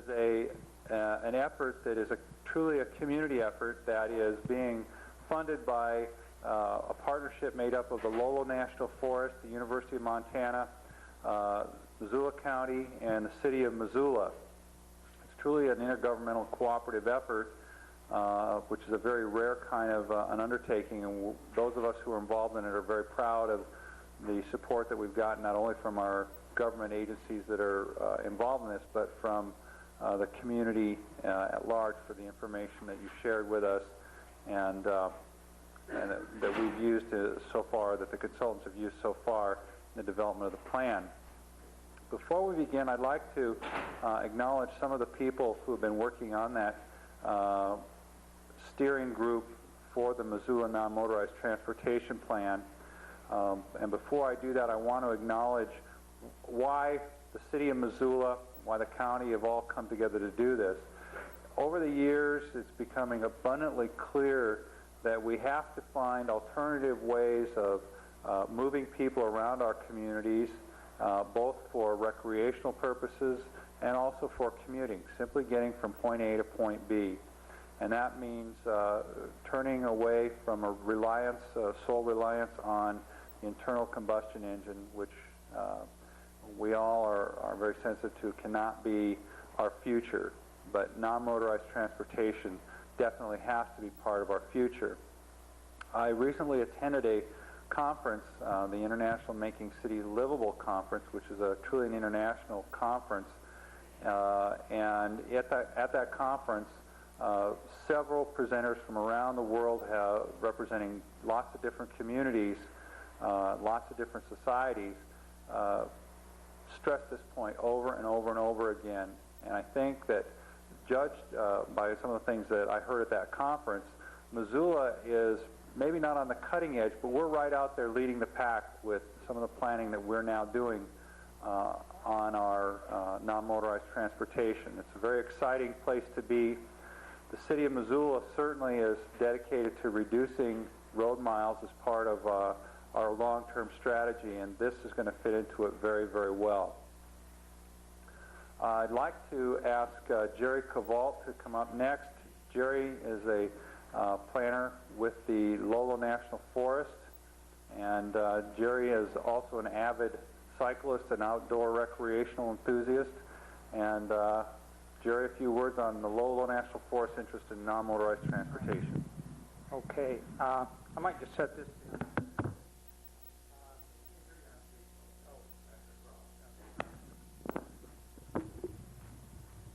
is an effort that is truly a community effort that is being funded by a partnership made up of the Lolo National Forest, the University of Montana, Missoula County, and the city of Missoula. It's truly an intergovernmental cooperative effort, which is a very rare kind of an undertaking, and those of us who are involved in it are very proud of the support that we've gotten, not only from our government agencies that are involved in this, but from the community at large for the information that you shared with us and that we've used so far, that the consultants have used so far in the development of the plan. Before we begin, I'd like to acknowledge some of the people who have been working on that steering group for the Missoula Non-Motorized Transportation Plan. And before I do that, I want to acknowledge why the city of Missoula, why the county have all come together to do this. Over the years, it's becoming abundantly clear that we have to find alternative ways of moving people around our communities, both for recreational purposes and also for commuting, simply getting from point A to point B. And that means turning away from a reliance, sole reliance on the internal combustion engine, which we all are very sensitive to, cannot be our future. But non-motorized transportation definitely has to be part of our future. I recently attended a conference, the International Making Cities Livable Conference, which is a truly an international conference. And at that conference, several presenters from around the world representing lots of different communities, lots of different societies, stressed this point over and over and over again. And I think that, judged by some of the things that I heard at that conference, Missoula is maybe not on the cutting edge, but we're right out there leading the pack with some of the planning that we're now doing on our non-motorized transportation. It's a very exciting place to be. The city of Missoula certainly is dedicated to reducing road miles as part of our long-term strategy, and this is going to fit into it very, very well. I'd like to ask Jerry Cavalt to come up next. Jerry is a planner with the Lolo National Forest, and Jerry is also an avid cyclist and outdoor recreational enthusiast. And Jerry, a few words on the Lolo National Forest interest in non-motorized transportation. Okay, I might just set this.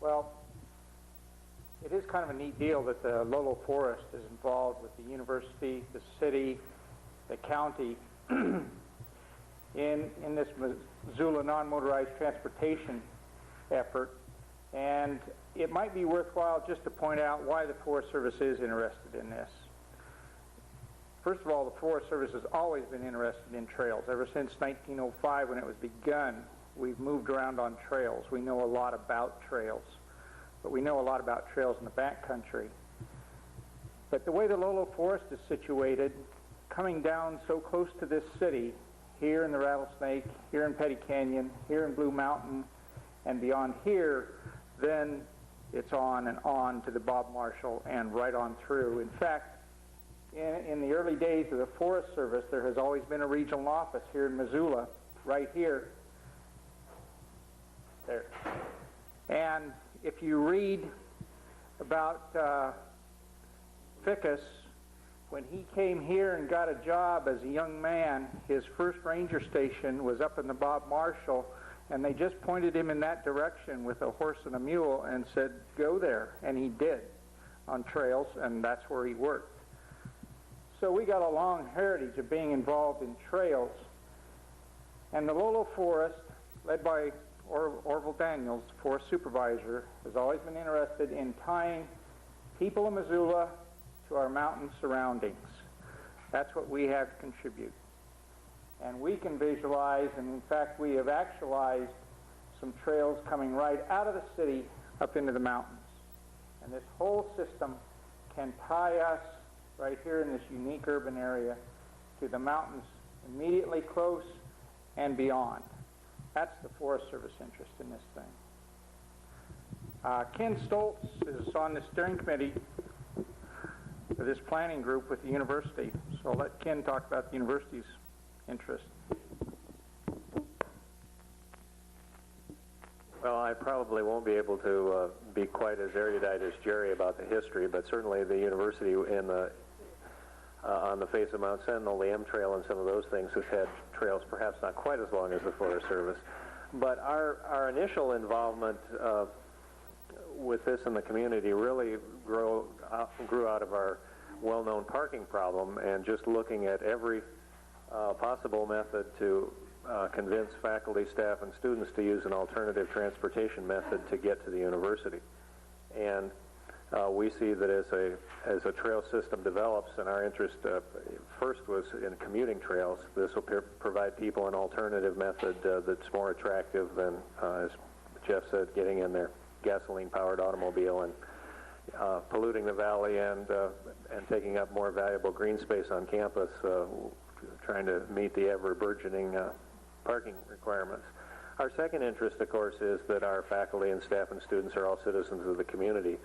Well, it is kind of a neat deal that the Lolo Forest is involved with the university, the city, the county in this Missoula non-motorized transportation effort. And it might be worthwhile just to point out why the Forest Service is interested in this. First of all, the Forest Service has always been interested in trails. Ever since 1905, when it was begun, we've moved around on trails. We know a lot about trails, but we know a lot about trails in the backcountry. But the way the Lolo Forest is situated, coming down so close to this city, here in the Rattlesnake, here in Petty Canyon, here in Blue Mountain, and beyond here, then it's on and on to the Bob Marshall and right on through. In fact, in the early days of the Forest Service, there has always been a regional office here in Missoula, right here. There. And if you read about Fickus, when he came here and got a job as a young man, his first ranger station was up in the Bob Marshall, and they just pointed him in that direction with a horse and a mule and said, go there. And he did, on trails, and that's where he worked. So we got a long heritage of being involved in trails. And the Lolo Forest, led by Orville Daniels, the forest supervisor, has always been interested in tying people of Missoula to our mountain surroundings. That's what we have to contribute. And we can visualize, and in fact we have actualized some trails coming right out of the city up into the mountains. And this whole system can tie us right here in this unique urban area to the mountains immediately close and beyond. That's the Forest Service interest in this thing. Ken Stoltz is on the steering committee for this planning group with the university. So I'll let Ken talk about the university's interest. Well, I probably won't be able to be quite as erudite as Jerry about the history, but certainly the university on the face of Mount Sentinel, the M Trail and some of those things has had trails perhaps not quite as long as the Forest Service. But our initial involvement with this in the community really grew out of our well-known parking problem and just looking at every possible method to convince faculty, staff, and students to use an alternative transportation method to get to the university. And we see that as a trail system develops, and our interest first was in commuting trails, this will provide people an alternative method that's more attractive than, as Jeff said, getting in their gasoline-powered automobile and polluting the valley and taking up more valuable green space on campus, trying to meet the ever-burgeoning parking requirements. Our second interest, of course, is that our faculty and staff and students are all citizens of the community,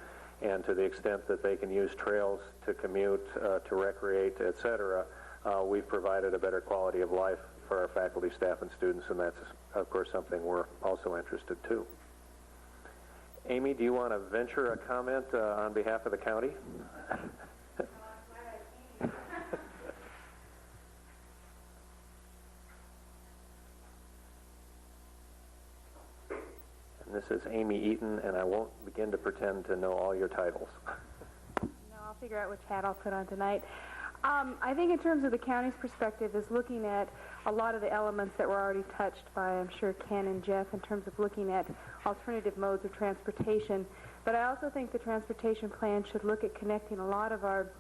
and to the extent that they can use trails to commute, to recreate, etc., we've provided a better quality of life for our faculty, staff, and students, and that's, of course, something we're also interested too. Amy, do you want to venture a comment on behalf of the county? This is Amy Eaton, and I won't begin to pretend to know all your titles. No, I'll figure out which hat I'll put on tonight. I think in terms of the county's perspective is looking at a lot of the elements that were already touched by, I'm sure, Ken and Jeff in terms of looking at alternative modes of transportation. But I also think the transportation plan should look at connecting a lot of our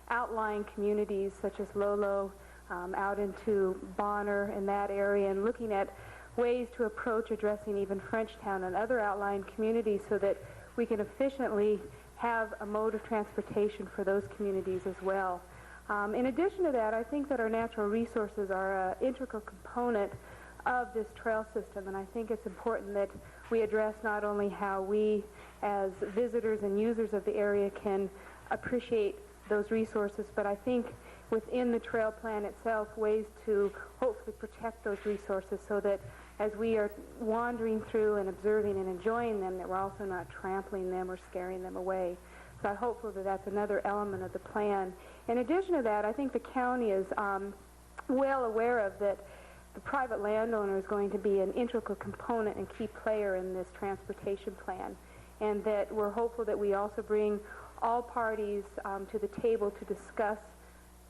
outlying communities, such as Lolo, out into Bonner and that area, and looking at ways to approach addressing even Frenchtown and other outlying communities so that we can efficiently have a mode of transportation for those communities as well. In addition to that, I think that our natural resources are an integral component of this trail system, and I think it's important that we address not only how we as visitors and users of the area can appreciate those resources, but I think within the trail plan itself, ways to hopefully protect those resources so that as we are wandering through and observing and enjoying them, that we're also not trampling them or scaring them away. So I'm hopeful that that's another element of the plan. In addition to that, I think the county is well aware of that the private landowner is going to be an integral component and key player in this transportation plan, and that we're hopeful that we also bring all parties to the table to discuss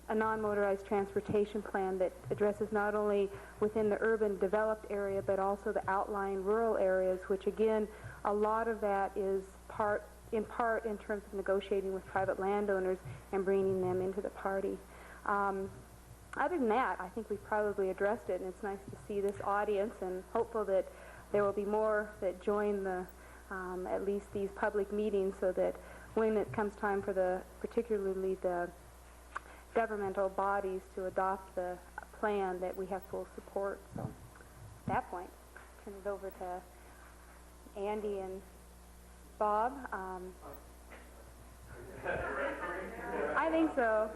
a non-motorized transportation plan that addresses not only within the urban developed area but also the outlying rural areas, which again, a lot of that is in part in terms of negotiating with private landowners and bringing them into the party. Other than that, I think we've probably addressed it, and it's nice to see this audience and hopeful that there will be more that join the at least these public meetings so that when it comes time for particularly the governmental bodies to adopt the plan, that we have full support. So at that point, turn it over to Andy and Bob. I think so.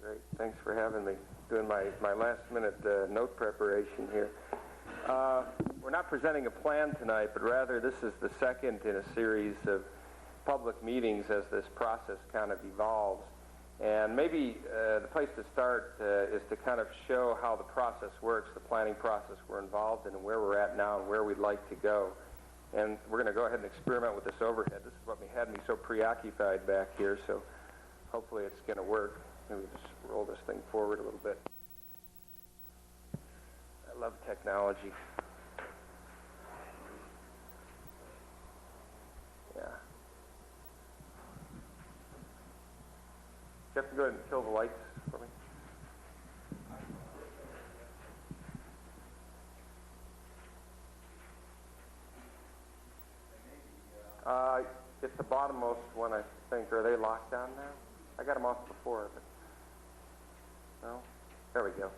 Great. Thanks for having me. Doing my last minute note preparation here. We're not presenting a plan tonight, but rather this is the second in a series of public meetings as this process kind of evolves. And maybe the place to start is to kind of show how the process works, the planning process we're involved in, and where we're at now and where we'd like to go. And we're going to go ahead and experiment with this overhead. This is what had me so preoccupied back here, so hopefully it's going to work. Maybe just roll this thing forward a little bit. I love technology. Yeah. You have to go ahead and kill the lights for me. It's the bottommost one, I think. Are they locked down now? I got them off before, but no? There we go.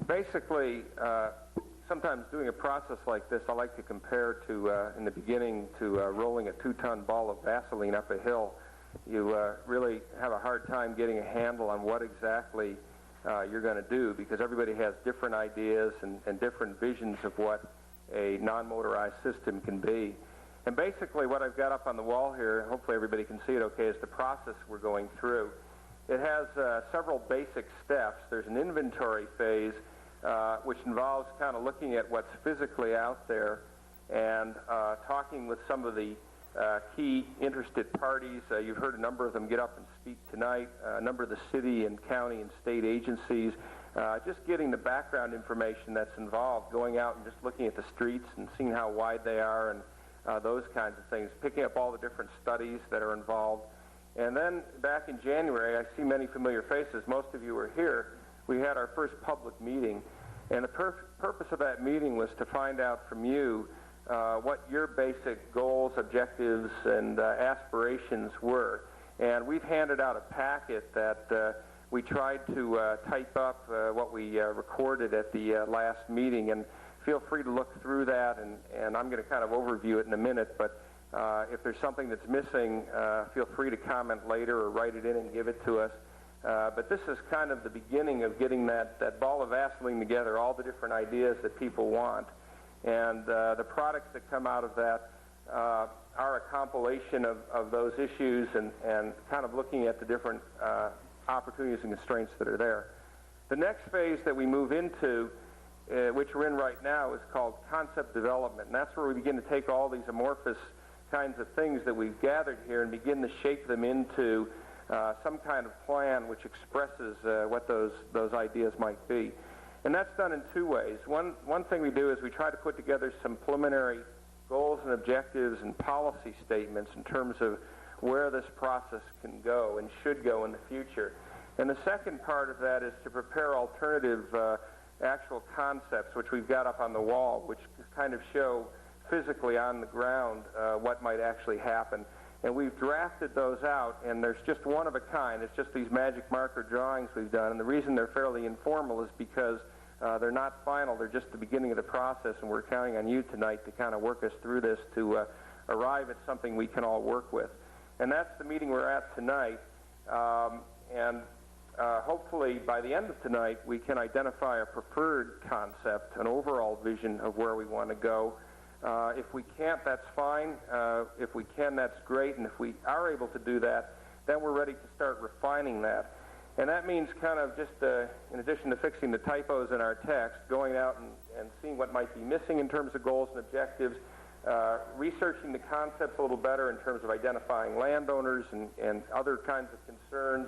Basically, sometimes doing a process like this, I like to compare to, in the beginning, to rolling a 2-ton ball of Vaseline up a hill. You really have a hard time getting a handle on what exactly you're going to do, because everybody has different ideas and different visions of what a non-motorized system can be. And basically what I've got up on the wall here, hopefully everybody can see it okay, is the process we're going through. It has several basic steps. There's an inventory phase, which involves kind of looking at what's physically out there and talking with some of the key interested parties. You've heard a number of them get up and speak tonight, a number of the city and county and state agencies, just getting the background information that's involved, going out and just looking at the streets and seeing how wide they are and those kinds of things, picking up all the different studies that are involved. And then back in January, I see many familiar faces. Most of you were here. We had our first public meeting, and the purpose of that meeting was to find out from you what your basic goals, objectives, and aspirations were. And we've handed out a packet that we tried to type up what we recorded at the last meeting, and feel free to look through that, and I'm going to kind of overview it in a minute, but if there's something that's missing, feel free to comment later or write it in and give it to us. But this is kind of the beginning of getting that ball of Vaseline together, all the different ideas that people want. And the products that come out of that are a compilation of those issues and kind of looking at the different opportunities and constraints that are there. The next phase that we move into, which we're in right now, is called concept development. And that's where we begin to take all these amorphous kinds of things that we've gathered here and begin to shape them into some kind of plan which expresses what those ideas might be. And that's done in two ways. One thing we do is we try to put together some preliminary goals and objectives and policy statements in terms of where this process can go and should go in the future. And the second part of that is to prepare alternative actual concepts, which we've got up on the wall, which kind of show physically on the ground what might actually happen. And we've drafted those out, and there's just one of a kind. It's just these magic marker drawings we've done, and the reason they're fairly informal is because they're not final. They're just the beginning of the process, and we're counting on you tonight to kind of work us through this to arrive at something we can all work with. And that's the meeting we're at tonight, and hopefully by the end of tonight we can identify a preferred concept, an overall vision of where we want to go. If we can't, that's fine. If we can, that's great. And if we are able to do that, then we're ready to start refining that. And that means kind of just, in addition to fixing the typos in our text, going out and seeing what might be missing in terms of goals and objectives, researching the concepts a little better in terms of identifying landowners and other kinds of concerns,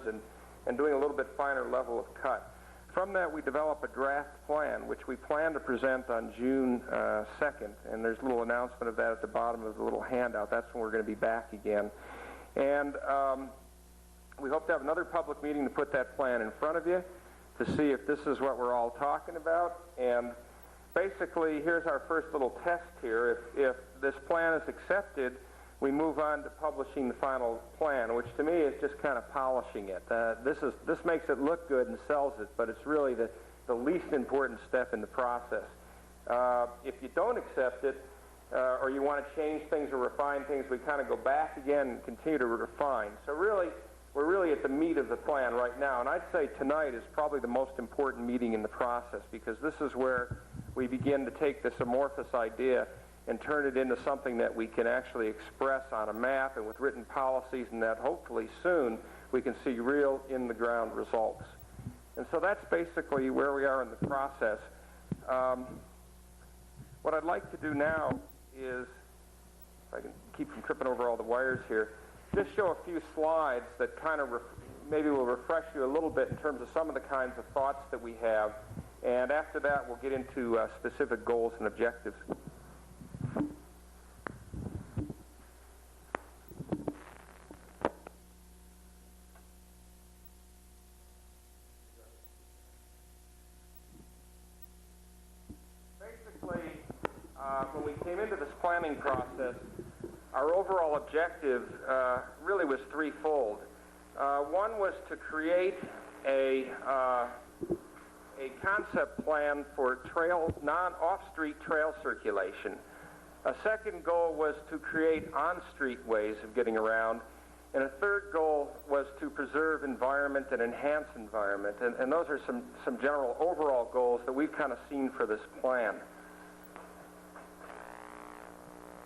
and doing a little bit finer level of cut. From that, we develop a draft plan, which we plan to present on June 2nd, and there's a little announcement of that at the bottom of the little handout. That's when we're going to be back again. And we hope to have another public meeting to put that plan in front of you to see if this is what we're all talking about. And basically, here's our first little test here. If this plan is accepted, we move on to publishing the final plan, which to me is just kind of polishing it. This makes it look good and sells it, but it's really the least important step in the process. If you don't accept it, or you want to change things or refine things, we kind of go back again and continue to refine. So really, we're really at the meat of the plan right now, and I'd say tonight is probably the most important meeting in the process, because this is where we begin to take this amorphous idea and turn it into something that we can actually express on a map and with written policies, and that hopefully soon we can see real in-the-ground results. And so that's basically where we are in the process. What I'd like to do now is, if I can keep from tripping over all the wires here, just show a few slides that kind of maybe will refresh you a little bit in terms of some of the kinds of thoughts that we have, and after that we'll get into specific goals and objectives. When we came into this planning process, our overall objective really was threefold. One was to create a a concept plan for off-street trail circulation. A second goal was to create on-street ways of getting around, and a third goal was to preserve environment and enhance environment. And those are some general overall goals that we've kind of seen for this plan.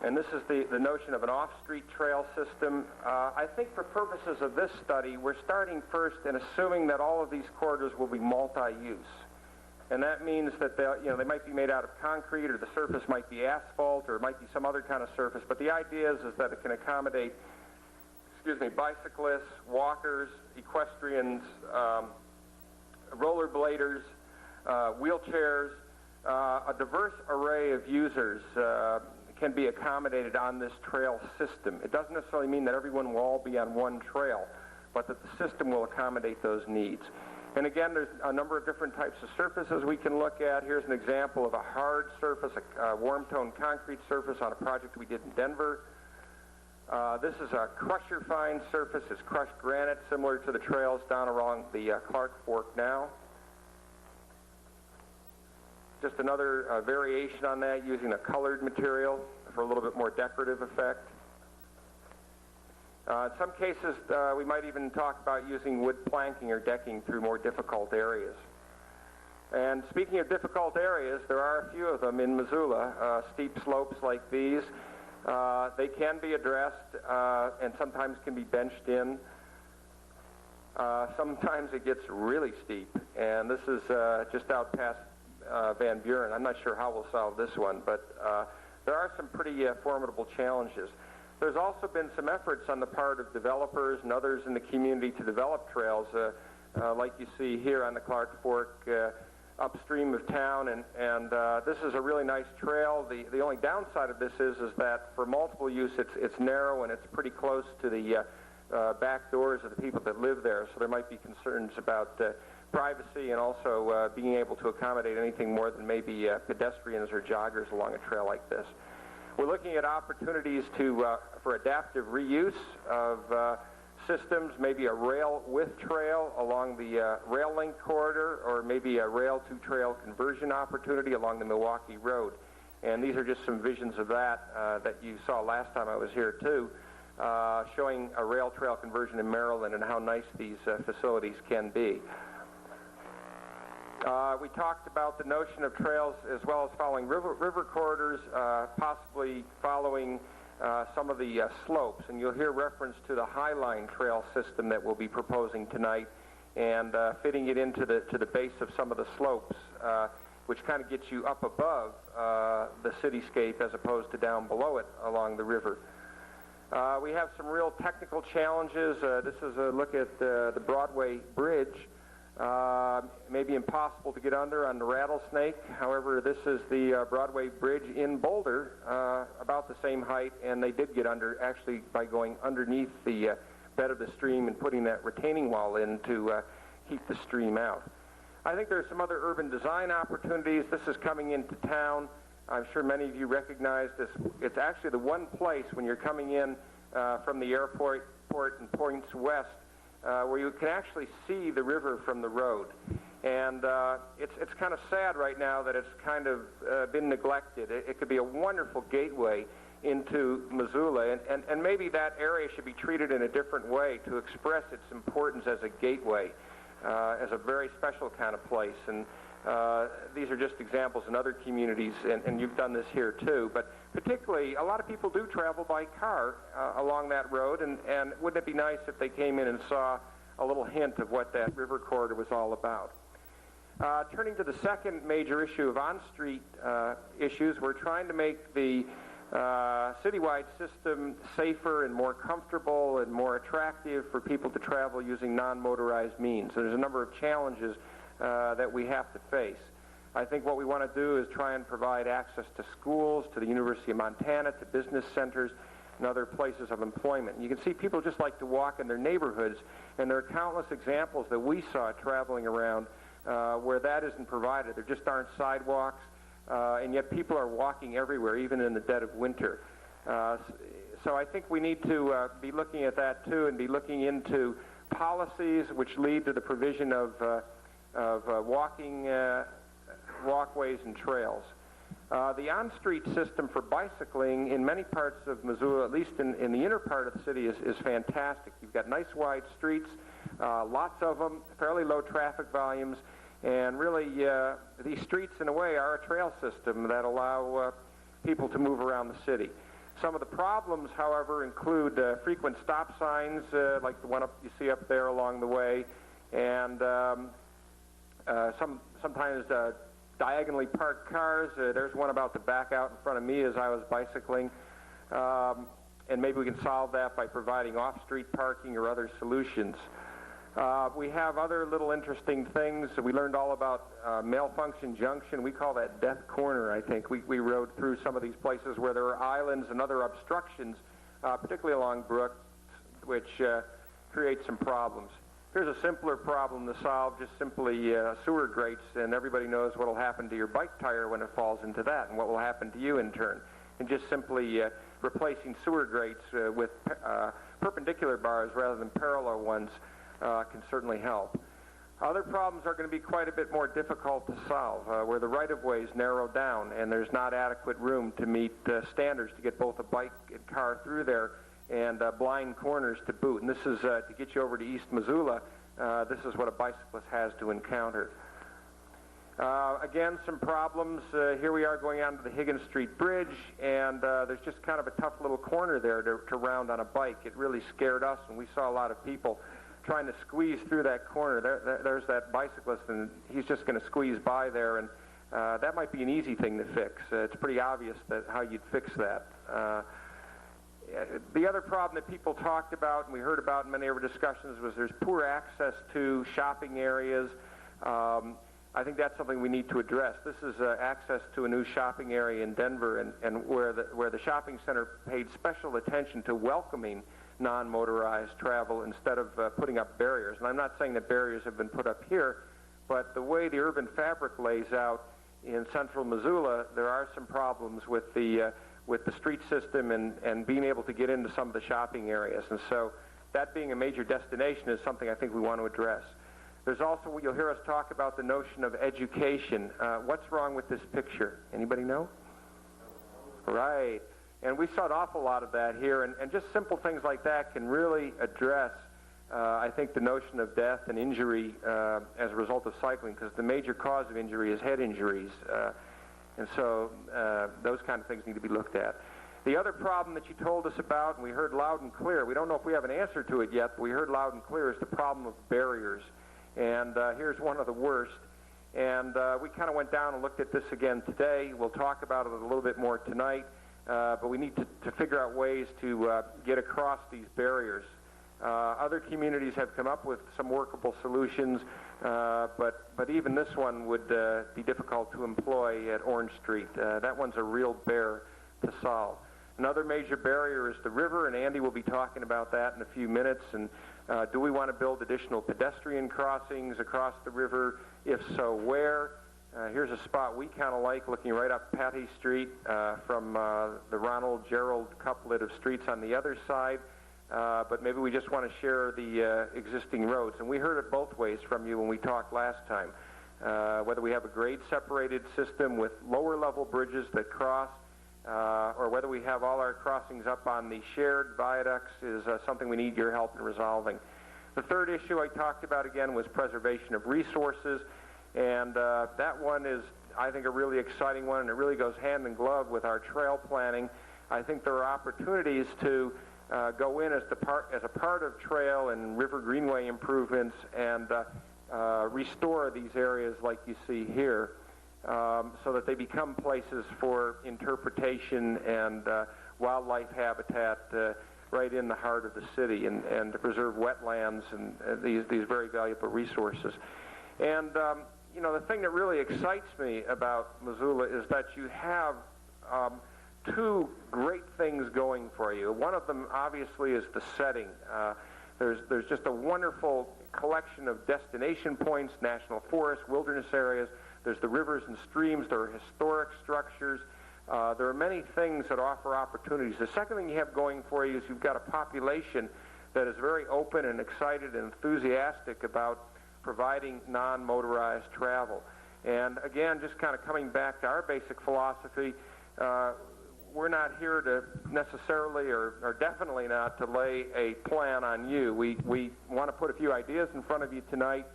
And this is the notion of an off-street trail system. I think for purposes of this study, we're starting first in assuming that all of these corridors will be multi-use. And that means that they might be made out of concrete, or the surface might be asphalt, or it might be some other kind of surface. But the idea is that it can accommodate, bicyclists, walkers, equestrians, rollerbladers, wheelchairs, a diverse array of users can be accommodated on this trail system. It doesn't necessarily mean that everyone will all be on one trail, but that the system will accommodate those needs. And again, there's a number of different types of surfaces we can look at. Here's an example of a hard surface, a warm-toned concrete surface on a project we did in Denver. This is a crusher fine surface. It's crushed granite, similar to the trails down along the Clark Fork now. Just another variation on that, using a colored material for a little bit more decorative effect. In some cases, we might even talk about using wood planking or decking through more difficult areas. And speaking of difficult areas, there are a few of them in Missoula, steep slopes like these. They can be addressed and sometimes can be benched in. Sometimes it gets really steep, and this is just out past Van Buren. I'm not sure how we'll solve this one, but there are some pretty formidable challenges. There's also been some efforts on the part of developers and others in the community to develop trails, like you see here on the Clark Fork upstream of town, and this is a really nice trail. The only downside of this is that for multiple use it's narrow and it's pretty close to the back doors of the people that live there, so there might be concerns about privacy and also being able to accommodate anything more than maybe pedestrians or joggers along a trail like this. We're looking at opportunities for adaptive reuse of systems, maybe a rail with trail along the rail link corridor, or maybe a rail to trail conversion opportunity along the Milwaukee Road. And these are just some visions of that that you saw last time I was here too, showing a rail trail conversion in Maryland and how nice these facilities can be. We talked about the notion of trails as well as following river corridors, possibly following some of the slopes. And you'll hear reference to the Highline Trail system that we'll be proposing tonight, and fitting it into the base of some of the slopes, which kind of gets you up above the cityscape as opposed to down below it along the river. We have some real technical challenges. This is a look at the Broadway Bridge. Maybe impossible to get under on the Rattlesnake. However, this is the Broadway Bridge in Boulder, about the same height, and they did get under actually by going underneath the bed of the stream and putting that retaining wall in to keep the stream out. I think there's some other urban design opportunities. This is coming into town. I'm sure many of you recognize this. It's actually the one place when you're coming in from the airport and points west where you can actually see the river from the road. And it's kind of sad right now that it's kind of been neglected. It could be a wonderful gateway into Missoula, and maybe that area should be treated in a different way to express its importance as a gateway, as a very special kind of place. And these are just examples in other communities, and you've done this here too. But particularly, a lot of people do travel by car along that road, and wouldn't it be nice if they came in and saw a little hint of what that river corridor was all about? Turning to the second major issue of on-street issues, we're trying to make the citywide system safer and more comfortable and more attractive for people to travel using non-motorized means. There's a number of challenges that we have to face. I think what we want to do is try and provide access to schools, to the University of Montana, to business centers, and other places of employment. You can see people just like to walk in their neighborhoods, and there are countless examples that we saw traveling around where that isn't provided. There just aren't sidewalks, and yet people are walking everywhere, even in the dead of winter. So I think we need to be looking at that too, and be looking into policies which lead to the provision of walking walkways and trails. The on-street system for bicycling in many parts of Missoula, at least in the inner part of the city, is fantastic. You've got nice wide streets, lots of them, fairly low traffic volumes, and really these streets in a way are a trail system that allow people to move around the city. Some of the problems, however, include frequent stop signs like the one you see up there along the way, and sometimes diagonally parked cars. There's one about to back out in front of me as I was bicycling. And maybe we can solve that by providing off-street parking or other solutions. We have other little interesting things. We learned all about Malfunction Junction. We call that Death Corner, I think. We rode through some of these places where there are islands and other obstructions, particularly along brooks, which create some problems. Here's a simpler problem to solve, just simply sewer grates, and everybody knows what will happen to your bike tire when it falls into that, and what will happen to you in turn. And just simply replacing sewer grates with perpendicular bars rather than parallel ones can certainly help. Other problems are going to be quite a bit more difficult to solve, where the right-of-ways narrow down and there's not adequate room to meet standards to get both a bike and car through there, and blind corners to boot. And this is, to get you over to East Missoula, this is what a bicyclist has to encounter. Again, some problems. Here we are going onto the Higgins Street Bridge, and there's just kind of a tough little corner there to round on a bike. It really scared us, and we saw a lot of people trying to squeeze through that corner. There's that bicyclist, and he's just going to squeeze by there, and that might be an easy thing to fix. It's pretty obvious that how you'd fix that. The other problem that people talked about and we heard about in many of our discussions was there's poor access to shopping areas. I think that's something we need to address. This is access to a new shopping area in Denver, and where the shopping center paid special attention to welcoming non-motorized travel instead of putting up barriers. And I'm not saying that barriers have been put up here, but the way the urban fabric lays out in central Missoula, there are some problems with the street system and being able to get into some of the shopping areas. And so that being a major destination is something I think we want to address. There's also, you'll hear us talk about the notion of education. What's wrong with this picture? Anybody know? Right. And we saw an awful lot of that here, and just simple things like that can really address, I think, the notion of death and injury as a result of cycling, because the major cause of injury is head injuries. And so those kind of things need to be looked at. The other problem that you told us about, and we heard loud and clear, we don't know if we have an answer to it yet, but we heard loud and clear, is the problem of barriers. And here's one of the worst. And we kind of went down and looked at this again today. We'll talk about it a little bit more tonight, but we need to figure out ways to get across these barriers. Other communities have come up with some workable solutions, but even this one would be difficult to employ at Orange Street. That one's a real bear to solve. Another major barrier is the river, and Andy will be talking about that in a few minutes. And do we want to build additional pedestrian crossings across the river? If so, where? Here's a spot we kind of like, looking right up Patty Street from the Ronald Gerald couplet of streets on the other side. But maybe we just want to share the existing roads. And we heard it both ways from you when we talked last time. Whether we have a grade-separated system with lower-level bridges that cross, or whether we have all our crossings up on the shared viaducts is something we need your help in resolving. The third issue I talked about again was preservation of resources. And that one is, I think, a really exciting one, and it really goes hand in glove with our trail planning. I think there are opportunities to go in as a part of trail and river greenway improvements and restore these areas like you see here, so that they become places for interpretation and wildlife habitat right in the heart of the city, and to preserve wetlands and these very valuable resources. And you know, the thing that really excites me about Missoula is that you have two great things going for you. One of them, obviously, is the setting. There's just a wonderful collection of destination points, national forests, wilderness areas. There's the rivers and streams. There are historic structures. There are many things that offer opportunities. The second thing you have going for you is you've got a population that is very open and excited and enthusiastic about providing non-motorized travel. And again, just kind of coming back to our basic philosophy, we're not here to necessarily, or definitely not, to lay a plan on you. We want to put a few ideas in front of you tonight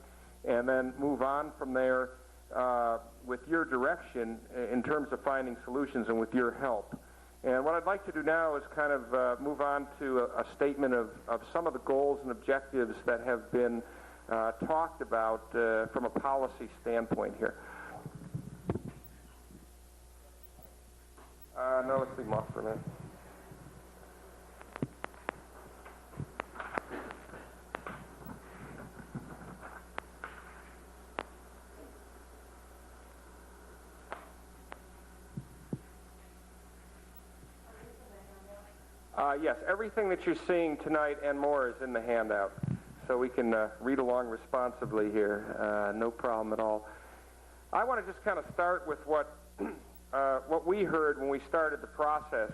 and then move on from there with your direction in terms of finding solutions and with your help. And what I'd like to do now is kind of move on to a statement of some of the goals and objectives that have been talked about from a policy standpoint here. No, let's leave them off for a minute. Yes, everything that you're seeing tonight and more is in the handout, so we can read along responsibly here. No problem at all. I want to just kind of start with what we heard when we started the process,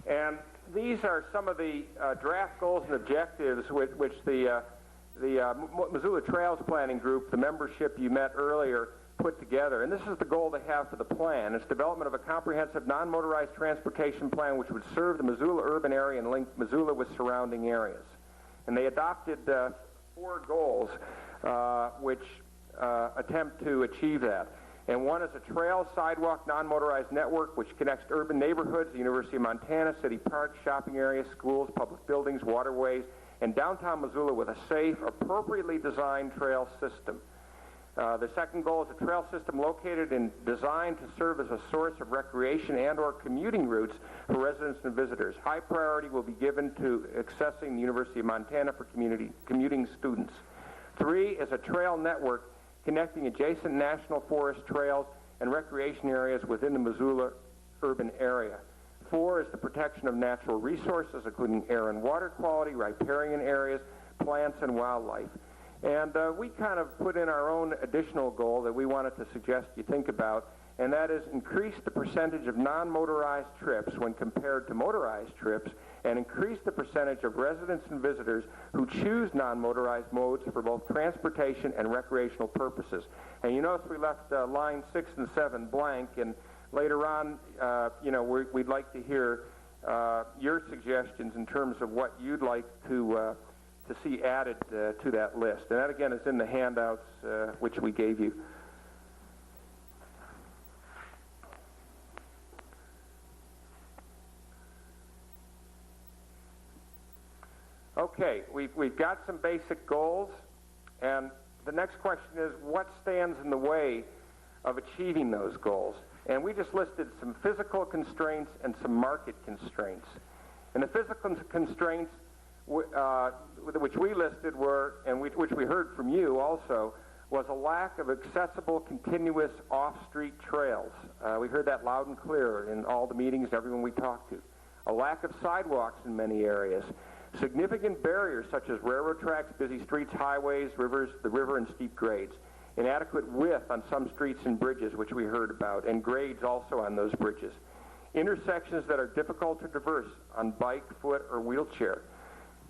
and these are some of the draft goals and objectives which the Missoula Trails Planning Group, the membership you met earlier, put together. And this is the goal they have for the plan. It's development of a comprehensive non-motorized transportation plan which would serve the Missoula urban area and link Missoula with surrounding areas. And they adopted 4 goals which attempt to achieve that. And one is a trail, sidewalk, non-motorized network which connects urban neighborhoods, the University of Montana, city parks, shopping areas, schools, public buildings, waterways, and downtown Missoula with a safe, appropriately designed trail system. The second goal is a trail system located and designed to serve as a source of recreation and or commuting routes for residents and visitors. High priority will be given to accessing the University of Montana for commuting students. 3 is a trail network connecting adjacent national forest trails and recreation areas within the Missoula urban area. 4 is the protection of natural resources, including air and water quality, riparian areas, plants, and wildlife. And we kind of put in our own additional goal that we wanted to suggest you think about, and that is increase the percentage of non-motorized trips when compared to motorized trips, and increase the percentage of residents and visitors who choose non-motorized modes for both transportation and recreational purposes. And you notice we left line 6 and 7 blank, and later on, we'd like to hear your suggestions in terms of what you'd like to see added to that list. And that, again, is in the handouts which we gave you. Okay, we've got some basic goals, and the next question is, what stands in the way of achieving those goals? And we just listed some physical constraints and some market constraints. And the physical constraints which we listed were, and which we heard from you also, was a lack of accessible, continuous off-street trails. We heard that loud and clear in all the meetings, everyone we talked to. A lack of sidewalks in many areas. Significant barriers such as railroad tracks, busy streets, highways, rivers, the river, and steep grades. Inadequate width on some streets and bridges, which we heard about, and grades also on those bridges. Intersections that are difficult to traverse on bike, foot, or wheelchair.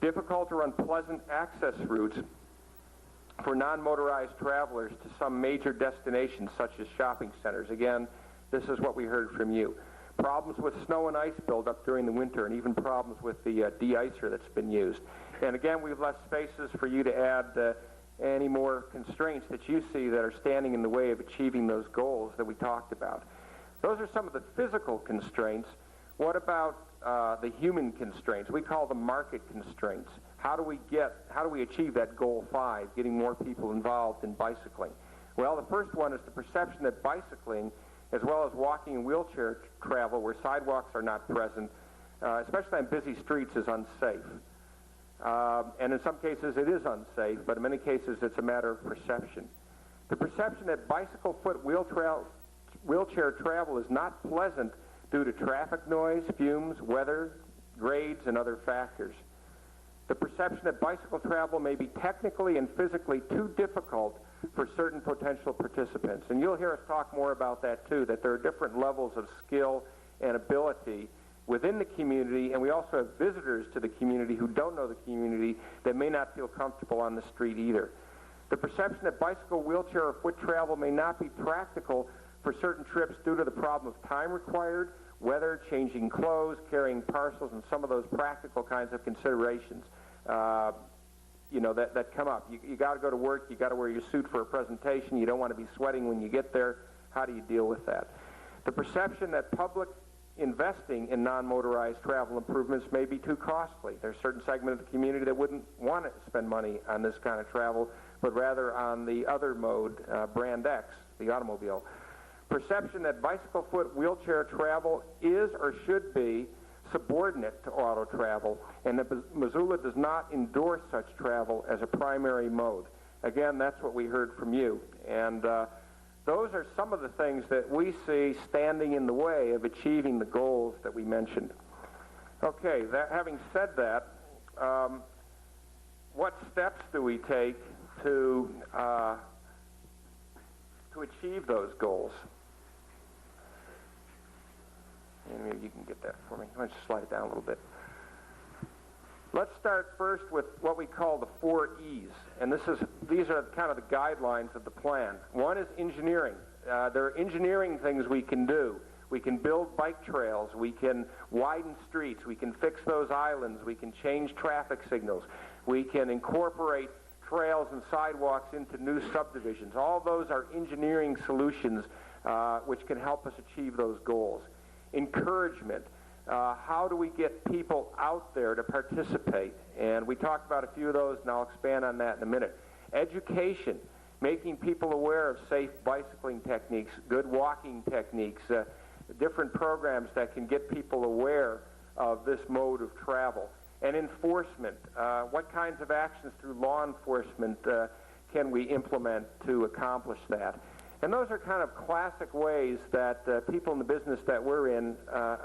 Difficult or unpleasant access routes for non-motorized travelers to some major destinations such as shopping centers. Again, this is what we heard from you. Problems with snow and ice buildup during the winter, and even problems with the de-icer that's been used. And again, we've left spaces for you to add any more constraints that you see that are standing in the way of achieving those goals that we talked about. Those are some of the physical constraints. What about the human constraints? We call them market constraints. How do we achieve that goal 5, getting more people involved in bicycling? Well, the first one is the perception that bicycling, as well as walking and wheelchair travel where sidewalks are not present, especially on busy streets, is unsafe. And in some cases it is unsafe, but in many cases it's a matter of perception. The perception that bicycle, foot, wheelchair travel is not pleasant due to traffic noise, fumes, weather, grades, and other factors. The perception that bicycle travel may be technically and physically too difficult for certain potential participants. And you'll hear us talk more about that too, that there are different levels of skill and ability within the community, and we also have visitors to the community who don't know the community that may not feel comfortable on the street either. The perception that bicycle, wheelchair, or foot travel may not be practical for certain trips due to the problem of time required, weather, changing clothes, carrying parcels, and some of those practical kinds of considerations that come up. You got to go to work, you got to wear your suit for a presentation, you don't want to be sweating when you get there. How do you deal with that? The perception that public investing in non-motorized travel improvements may be too costly. There's a certain segment of the community that wouldn't want to spend money on this kind of travel, but rather on the other mode, brand X, the automobile. Perception that bicycle, foot, wheelchair travel is or should be subordinate to auto travel, and that Missoula does not endorse such travel as a primary mode. Again, that's what we heard from you. And those are some of the things that we see standing in the way of achieving the goals that we mentioned. Okay, having said that, what steps do we take to achieve those goals? And maybe you can get that for me. Let's just slide it down a little bit. Let's start first with what we call the 4 E's, and these are kind of the guidelines of the plan. One is engineering. There are engineering things we can do. We can build bike trails. We can widen streets. We can fix those islands. We can change traffic signals. We can incorporate trails and sidewalks into new subdivisions. All those are engineering solutions which can help us achieve those goals. Encouragement. How do we get people out there to participate? And we talked about a few of those, and I'll expand on that in a minute. Education, making people aware of safe bicycling techniques, good walking techniques, different programs that can get people aware of this mode of travel. And enforcement, what kinds of actions through law enforcement can we implement to accomplish that? And those are kind of classic ways that people in the business that we're in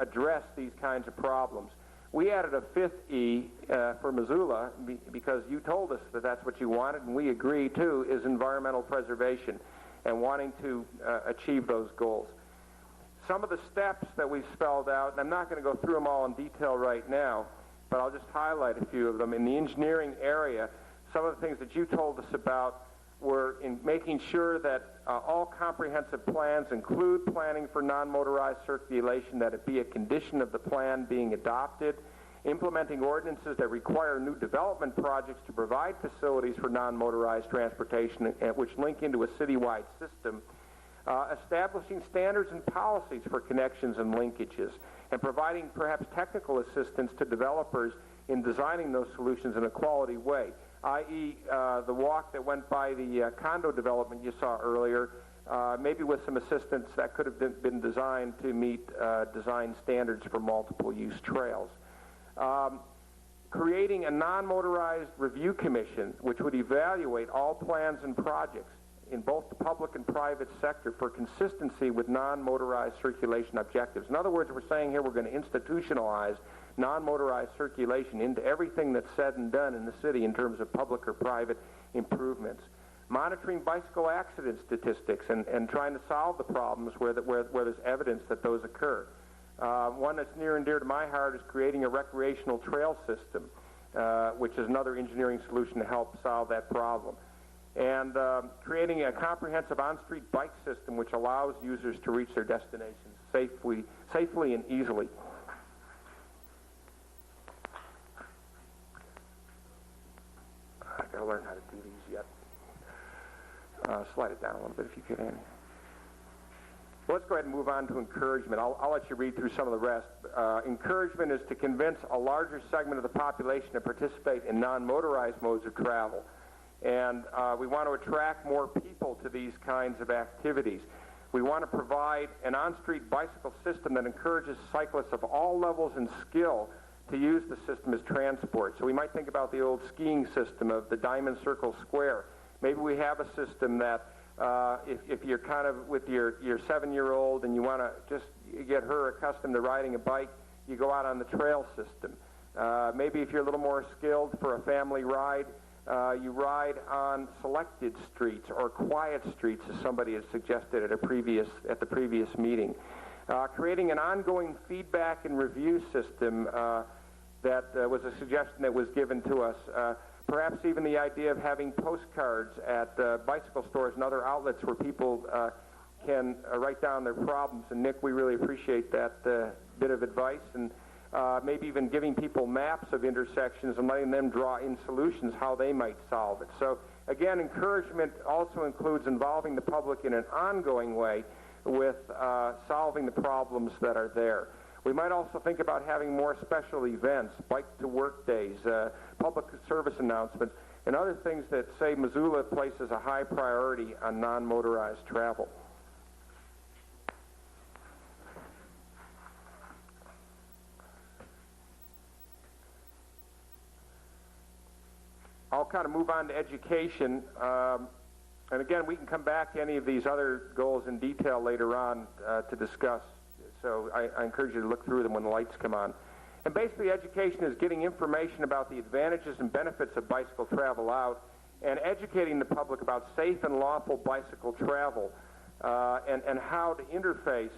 address these kinds of problems. We added a 5th E for Missoula because you told us that that's what you wanted, and we agree too, is environmental preservation and wanting to achieve those goals. Some of the steps that we've spelled out, and I'm not going to go through them all in detail right now, but I'll just highlight a few of them. In the engineering area, some of the things that you told us about were in making sure that all comprehensive plans include planning for non-motorized circulation, that it be a condition of the plan being adopted, implementing ordinances that require new development projects to provide facilities for non-motorized transportation, which link into a citywide system, establishing standards and policies for connections and linkages, and providing perhaps technical assistance to developers in designing those solutions in a quality way, i.e. The walk that went by the condo development you saw earlier, maybe with some assistance that could have been designed to meet design standards for multiple use trails. Creating a non-motorized review commission which would evaluate all plans and projects in both the public and private sector for consistency with non-motorized circulation objectives. In other words, we're saying here we're going to institutionalize non-motorized circulation into everything that's said and done in the city in terms of public or private improvements. Monitoring bicycle accident statistics and trying to solve the problems where there's evidence that those occur. One that's near and dear to my heart is creating a recreational trail system, which is another engineering solution to help solve that problem. And creating a comprehensive on-street bike system which allows users to reach their destinations safely and easily. I've got to learn how to do these yet. Slide it down a little bit if you could, Andy. Well, let's go ahead and move on to encouragement. I'll let you read through some of the rest. Encouragement is to convince a larger segment of the population to participate in non-motorized modes of travel. And we want to attract more people to these kinds of activities. We want to provide an on-street bicycle system that encourages cyclists of all levels and skill to use the system as transport. So we might think about the old skiing system of the diamond circle square. Maybe we have a system that if you're kind of with your 7-year-old and you want to just get her accustomed to riding a bike, you go out on the trail system. Maybe if you're a little more skilled for a family ride, you ride on selected streets or quiet streets, as somebody has suggested at the previous meeting. Creating an ongoing feedback and review system that was a suggestion that was given to us. Perhaps even the idea of having postcards at bicycle stores and other outlets where people can write down their problems. And Nick, we really appreciate that bit of advice, and maybe even giving people maps of intersections and letting them draw in solutions how they might solve it. So again, encouragement also includes involving the public in an ongoing way with solving the problems that are there. We might also think about having more special events, bike-to-work days, public service announcements, and other things that say Missoula places a high priority on non-motorized travel. I'll kind of move on to education. And again, we can come back to any of these other goals in detail later on to discuss. So I encourage you to look through them when the lights come on. And basically, education is getting information about the advantages and benefits of bicycle travel out and educating the public about safe and lawful bicycle travel and how to interface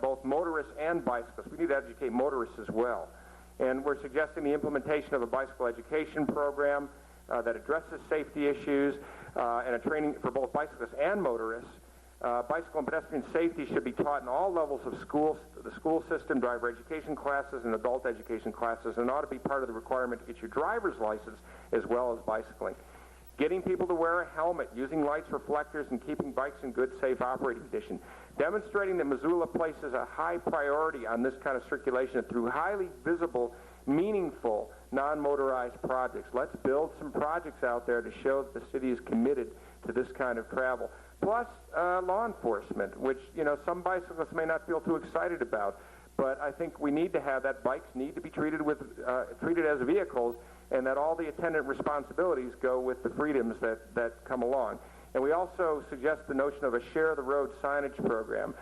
both motorists and bicyclists. We need to educate motorists as well. And we're suggesting the implementation of a bicycle education program that addresses safety issues and a training for both bicyclists and motorists. Bicycle and pedestrian safety should be taught in all levels of schools, the school system, driver education classes, and adult education classes, and ought to be part of the requirement to get your driver's license as well as bicycling. Getting people to wear a helmet, using lights, reflectors, and keeping bikes in good, safe operating condition. Demonstrating that Missoula places a high priority on this kind of circulation through highly visible, meaningful, non-motorized projects. Let's build some projects out there to show that the city is committed to this kind of travel. Plus, law enforcement, which, you know, some bicyclists may not feel too excited about, but I think we need to have that bikes need to be treated as vehicles, and that all the attendant responsibilities go with the freedoms that come along. And we also suggest the notion of a share the road signage program.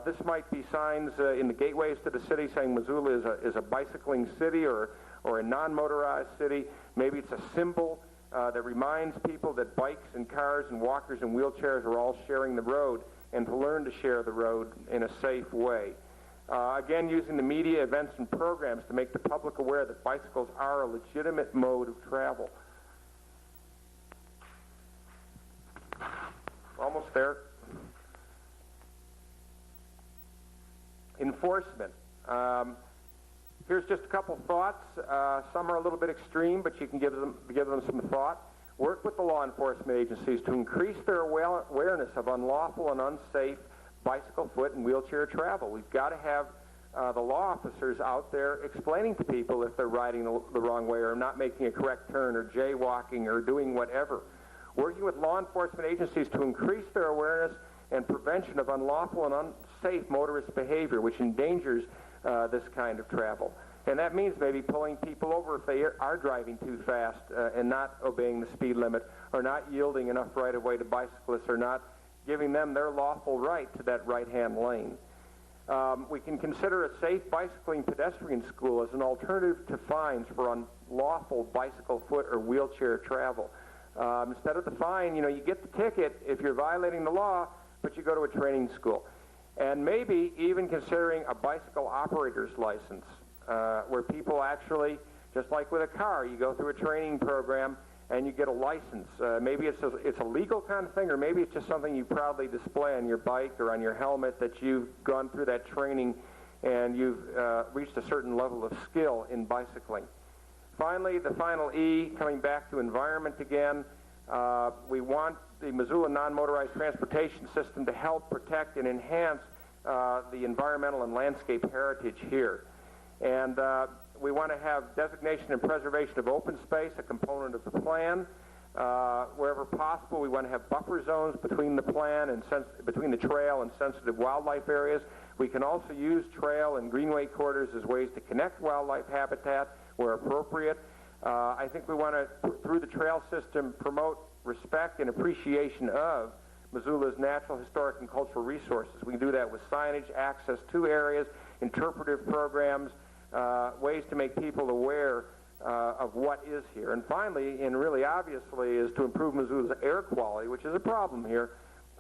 This might be signs in the gateways to the city saying Missoula is a bicycling city or a non-motorized city. Maybe it's a symbol that reminds people that bikes and cars and walkers and wheelchairs are all sharing the road, and to learn to share the road in a safe way. Again, using the media, events, and programs to make the public aware that bicycles are a legitimate mode of travel. Almost there. Enforcement. Here's just a couple thoughts. Some are a little bit extreme, but you can give them some thought. Work with the law enforcement agencies to increase their awareness of unlawful and unsafe bicycle, foot, and wheelchair travel. We've got to have the law officers out there explaining to people if they're riding the wrong way or not making a correct turn or jaywalking or doing whatever. Working with law enforcement agencies to increase their awareness and prevention of unlawful and unsafe motorist behavior, which endangers this kind of travel. And that means maybe pulling people over if they are driving too fast and not obeying the speed limit, or not yielding enough right-of-way to bicyclists, or not giving them their lawful right to that right-hand lane. We can consider a safe bicycling pedestrian school as an alternative to fines for unlawful bicycle, foot, or wheelchair travel. Instead of the fine, you get the ticket if you're violating the law, but you go to a training school. And maybe even considering a bicycle operator's license, where people actually, just like with a car, you go through a training program and you get a license. Maybe it's a legal kind of thing, or maybe it's just something you proudly display on your bike or on your helmet, that you've gone through that training and you've reached a certain level of skill in bicycling. Finally, the final E, coming back to environment again, we want the Missoula non-motorized transportation system to help protect and enhance the environmental and landscape heritage here. And we want to have designation and preservation of open space a component of the plan. Wherever possible, we want to have buffer zones between the plan and between the trail and sensitive wildlife areas. We can also use trail and greenway corridors as ways to connect wildlife habitat where appropriate. I think we want to, through the trail system, promote respect and appreciation of Missoula's natural, historic, and cultural resources. We can do that with signage, access to areas, interpretive programs, ways to make people aware of what is here. And finally, and really obviously, is to improve Missoula's air quality, which is a problem here,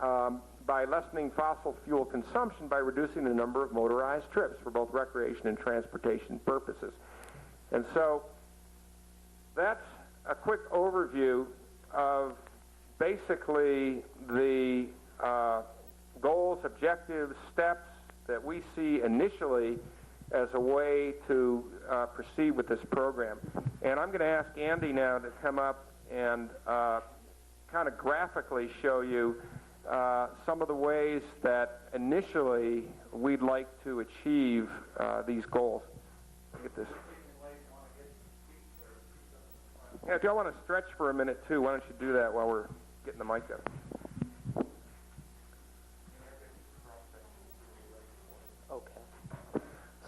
by lessening fossil fuel consumption by reducing the number of motorized trips for both recreation and transportation purposes. And so that's a quick overview of basically the goals, objectives, steps that we see initially as a way to proceed with this program. And I'm going to ask Andy now to come up and kind of graphically show you some of the ways that initially we'd like to achieve these goals. Look at this. Yeah, if y'all want to stretch for a minute too, why don't you do that while we're getting the mic up? Okay.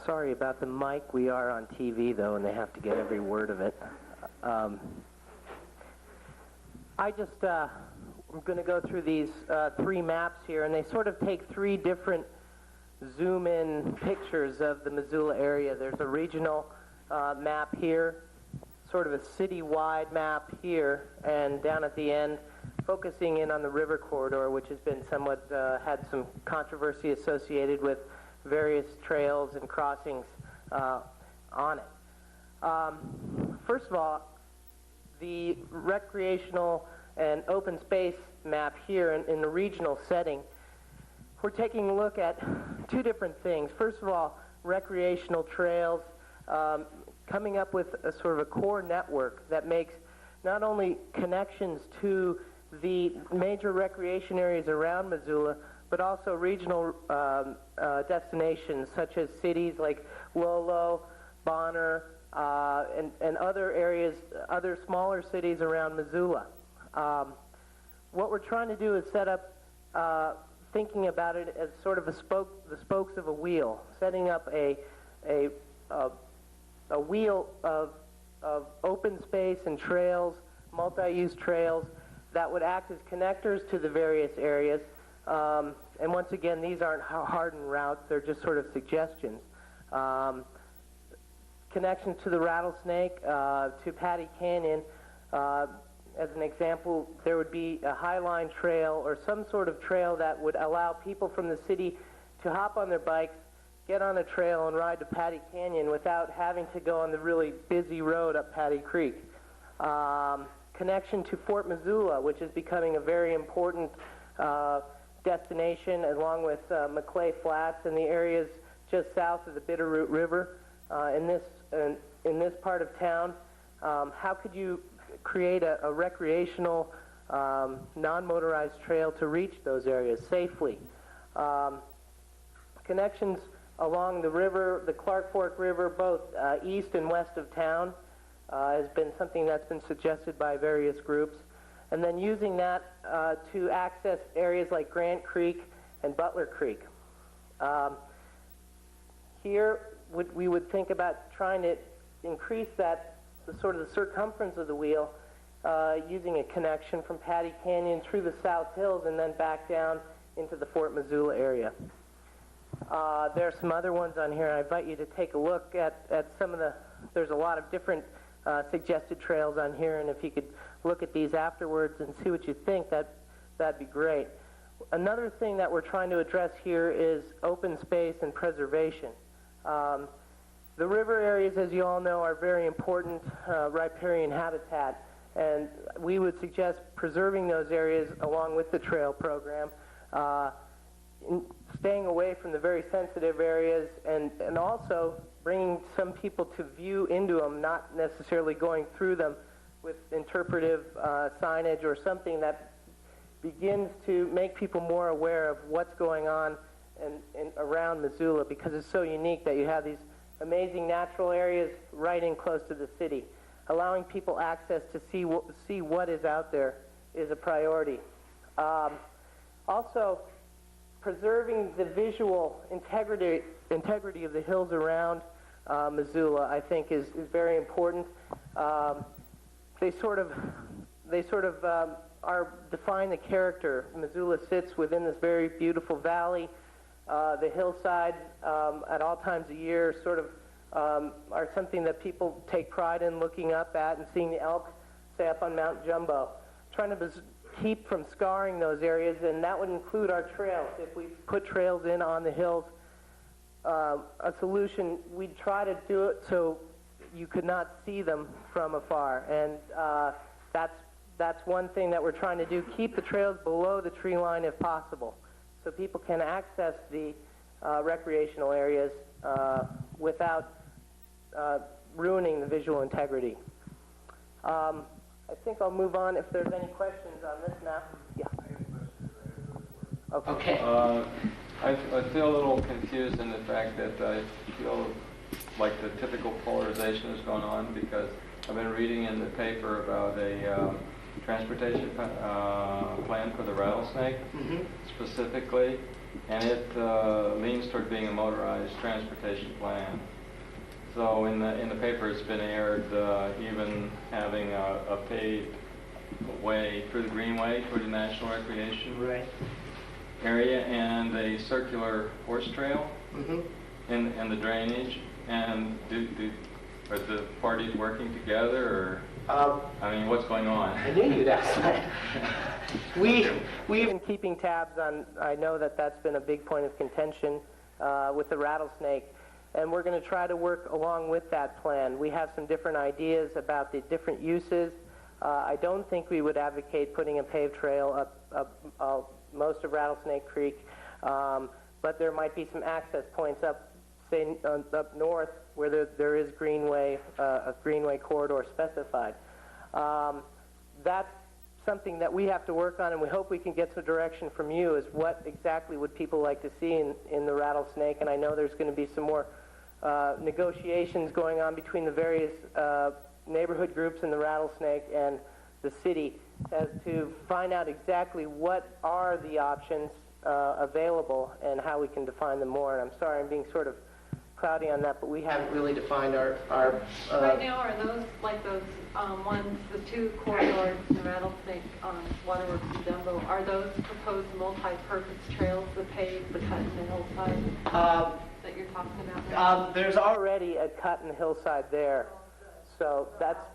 Sorry about the mic. We are on TV, though, and they have to get every word of it. I'm going to go through these three maps here, and they sort of take three different zoom-in pictures of the Missoula area. There's a regional map here, sort of a city-wide map here, and down at the end, focusing in on the river corridor, which has been somewhat, had some controversy associated with various trails and crossings on it. First of all, the recreational and open space map here in the regional setting, we're taking a look at two different things. First of all, recreational trails, coming up with a sort of a core network that makes not only connections to the major recreation areas around Missoula, but also regional destinations such as cities like Lolo, Bonner, and other areas, other smaller cities around Missoula. What we're trying to do is set up, thinking about it as sort of the spokes of a wheel, setting up a wheel of open space and trails, multi-use trails that would act as connectors to the various areas. And once again, these aren't hardened routes, they're just sort of suggestions. Connections to the Rattlesnake, to Patty Canyon. As an example, there would be a Highline Trail or some sort of trail that would allow people from the city to hop on their bikes, get on a trail and ride to Patty Canyon without having to go on the really busy road up Patty Creek. Connection to Fort Missoula, which is becoming a very important destination, along with Maclay Flats and the areas just south of the Bitterroot River in this part of town. How could you create a recreational, non-motorized trail to reach those areas safely? Connections along the river, the Clark Fork River, both east and west of town, has been something that's been suggested by various groups. And then using that to access areas like Grant Creek and Butler Creek. Here, we would think about trying to increase that, the sort of the circumference of the wheel, using a connection from Patty Canyon through the South Hills and then back down into the Fort Missoula area. There are some other ones on here. I invite you to take a look at some of the, there's a lot of different suggested trails on here, and if you could look at these afterwards and see what you think, that'd be great. Another thing that we're trying to address here is open space and preservation. The river areas, as you all know, are very important riparian habitat, and we would suggest preserving those areas along with the trail program, staying away from the very sensitive areas, and also bringing some people to view into them, not necessarily going through them with interpretive signage or something that begins to make people more aware of what's going on around Missoula, because it's so unique that you have these amazing natural areas right in close to the city. Allowing people access to see what is out there is a priority. Also, preserving the visual integrity of the hills around Missoula, I think, is very important. They sort of define the character. Missoula sits within this very beautiful valley. The hillsides at all times of year sort of are something that people take pride in looking up at and seeing the elk, say, up on Mount Jumbo. Trying to keep from scarring those areas, and that would include our trails. If we put trails in on the hills, a solution, we'd try to do it so you could not see them from afar. And that's one thing that we're trying to do, keep the trails below the tree line if possible, so people can access the recreational areas without ruining the visual integrity. I think I'll move on if there's any questions on this map. Yeah. Okay. I feel a little confused in the fact that I feel like the typical polarization is going on, because I've been reading in the paper about a transportation plan for the rattlesnake, specifically, and it leans toward being a motorized transportation plan. So in the paper it's been aired even having a paved way through the greenway toward the National Recreation area, and a circular horse trail in the drainage. And are the parties working together, or I mean, what's going on? I knew you'd ask that. We've been keeping tabs on. I know that that's been a big point of contention with the rattlesnake, and we're going to try to work along with that plan. We have some different ideas about the different uses. I don't think we would advocate putting a paved trail up most of Rattlesnake Creek, but there might be some access points up north where there is a greenway corridor specified. That's something that we have to work on, and we hope we can get some direction from you is what exactly would people like to see in the rattlesnake. And I know there's going to be some more negotiations going on between the various neighborhood groups in the rattlesnake and the city as to find out exactly what are the options available and how we can define them more. And I'm sorry I'm being sort of cloudy on that, but we haven't really defined our right now, are those like those ones, the two corridors, the Rattlesnake, Waterworks and Dumbo, are those proposed multi-purpose trails, the paved, the cut in the hillside that you're talking about now? There's already a cut in the hillside there, so that's,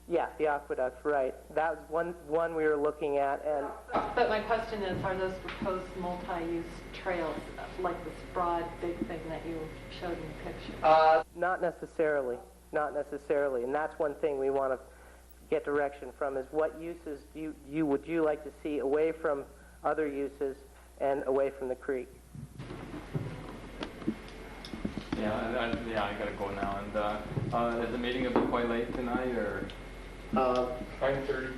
yeah, the aqueduct, right. That was one we were looking at. And but my question is, are those proposed multi-use trails like this broad big thing that you showed in the picture? Not necessarily, and that's one thing we want to get direction from, is what uses would you like to see away from other uses and away from the creek? Yeah, I gotta go now. And is the meeting gonna be quite late tonight, or 9:30.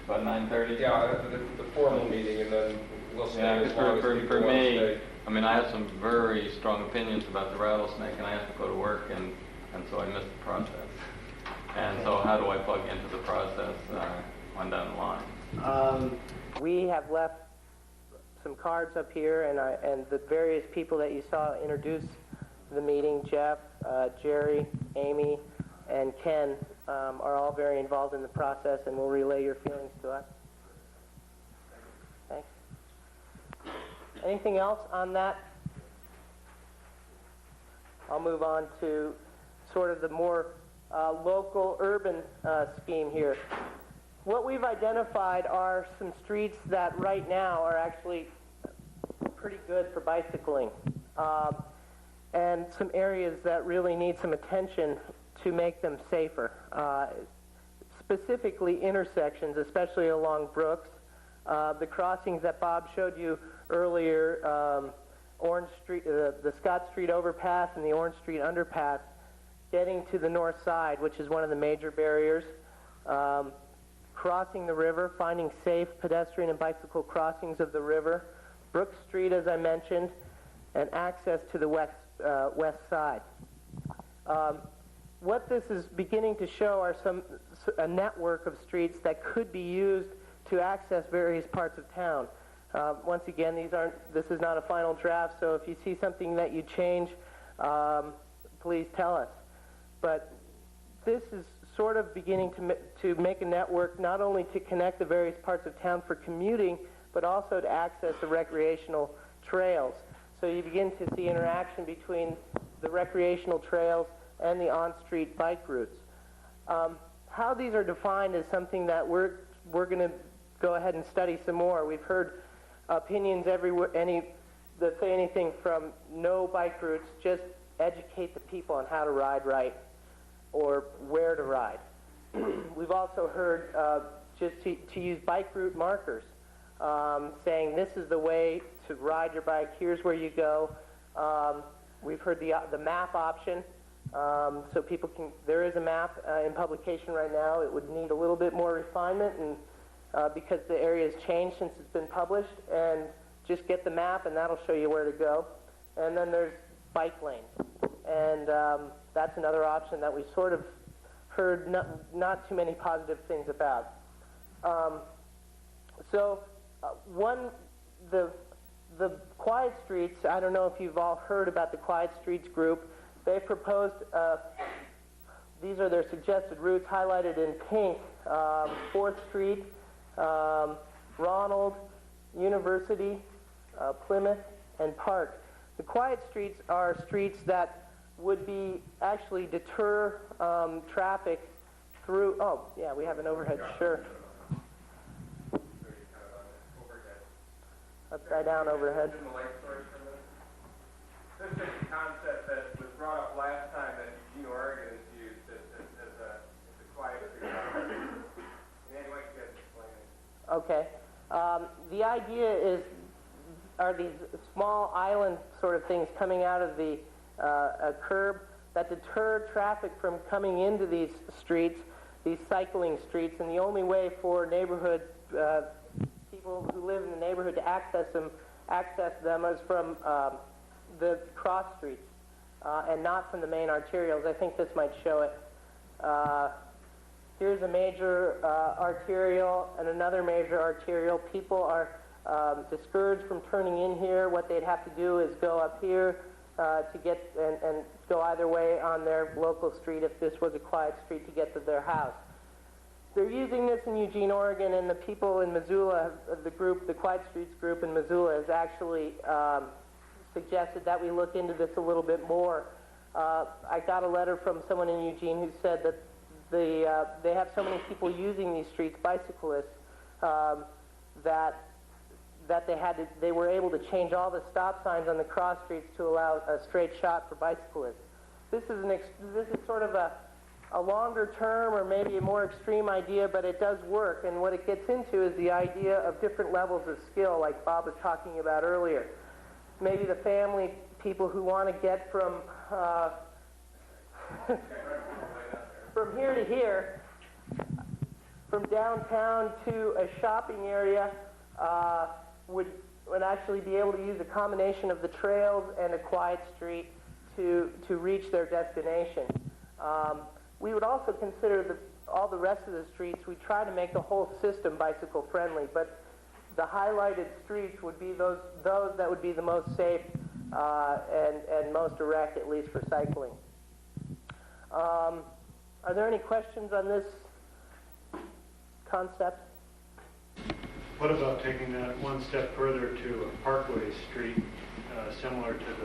about 9:30? Yeah, the formal meeting, and then we'll stay Yeah, as long as for people want to me, stay. I mean, I have some very strong opinions about the rattlesnake, and I have to go to work, and so I missed the process. And so how do I plug into the process on down the line? We have left some cards up here, and the various people that you saw introduce the meeting, Jeff, Jerry, Amy, and Ken, are all very involved in the process, and will relay your feelings to us. Thanks. Anything else on that? I'll move on to sort of the more local urban scheme here. What we've identified are some streets that right now are actually pretty good for bicycling, and some areas that really need some attention to make them safer. Specifically intersections, especially along Brooks. The crossings that Bob showed you earlier, Orange Street, the Scott Street overpass and the Orange Street underpass, getting to the north side, which is one of the major barriers. Crossing the river, finding safe pedestrian and bicycle crossings of the river. Brooks Street, as I mentioned, and access to the west side. What this is beginning to show are a network of streets that could be used to access various parts of town. Once again, this is not a final draft, so if you see something that you change, please tell us. But this is sort of beginning to make a network not only to connect the various parts of town for commuting, but also to access the recreational trails. So you begin to see interaction between the recreational trails and the on-street bike routes. How these are defined is something that we're going to go ahead and study some more. We've heard opinions everywhere, that say anything from no bike routes, just educate the people on how to ride right, or where to ride. We've also heard just to use bike route markers, saying this is the way to ride your bike, here's where you go. We've heard the map option, so people can, there is a map in publication right now. It would need a little bit more refinement, and because the area has changed since it's been published, and just get the map and that'll show you where to go. And then there's bike lanes, and that's another option that we sort of heard not too many positive things about. The Quiet Streets, I don't know if you've all heard about the Quiet Streets group. They proposed, these are their suggested routes highlighted in pink, 4th Street, Ronald, University, Plymouth, and Park. The Quiet Streets are streets that would be actually deter traffic through, oh yeah, we have an overhead, sure. Upside down overhead. This is a concept that was brought up last time that Eugene, Oregon has used as a quiet street. Anyway, you guys explain it. Okay. The idea are these small island sort of things coming out of the curb that deter traffic from coming into these streets, these cycling streets, and the only way for neighborhood people who live in the neighborhood to access them is from the cross streets and not from the main arterials. I think this might show it. Here's a major arterial and another major arterial. People are discouraged from turning in here. What they'd have to do is go up here to get and go either way on their local street if this was a quiet street to get to their house. They're using this in Eugene, Oregon, and the people in Missoula, the group, the Quiet Streets group in Missoula, has actually suggested that we look into this a little bit more. I got a letter from someone in Eugene who said that they have so many people using these streets, bicyclists, that they were able to change all the stop signs on the cross streets to allow a straight shot for bicyclists. This is sort of a longer term or maybe a more extreme idea, but it does work. And what it gets into is the idea of different levels of skill, like Bob was talking about earlier. Maybe the family people who want to get from from here to here, from downtown to a shopping area, would actually be able to use a combination of the trails and a quiet street to reach their destination. We would also consider all the rest of the streets. We try to make the whole system bicycle friendly, but the highlighted streets would be those that would be the most safe and most direct, at least for cycling. Are there any questions on this concept? What about taking that one step further to a parkway street, similar to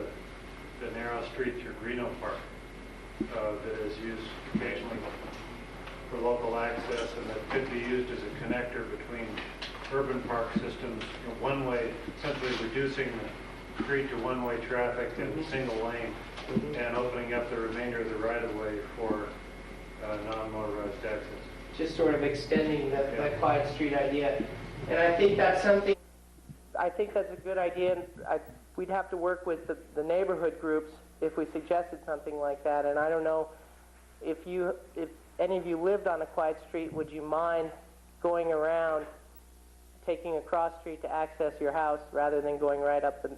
the narrow street through Greeno Park, that is used occasionally for local access, and that could be used as a connector between urban park systems, one-way, essentially reducing the street to one-way traffic in a single lane, and opening up the remainder of the right-of-way for non-motorized access. Just sort of extending that quiet street idea. And I think that's something, I think that's a good idea. And we'd have to work with the neighborhood groups if we suggested something like that. And I don't know if any of you lived on a quiet street, would you mind going around, taking a cross street to access your house rather than going right up the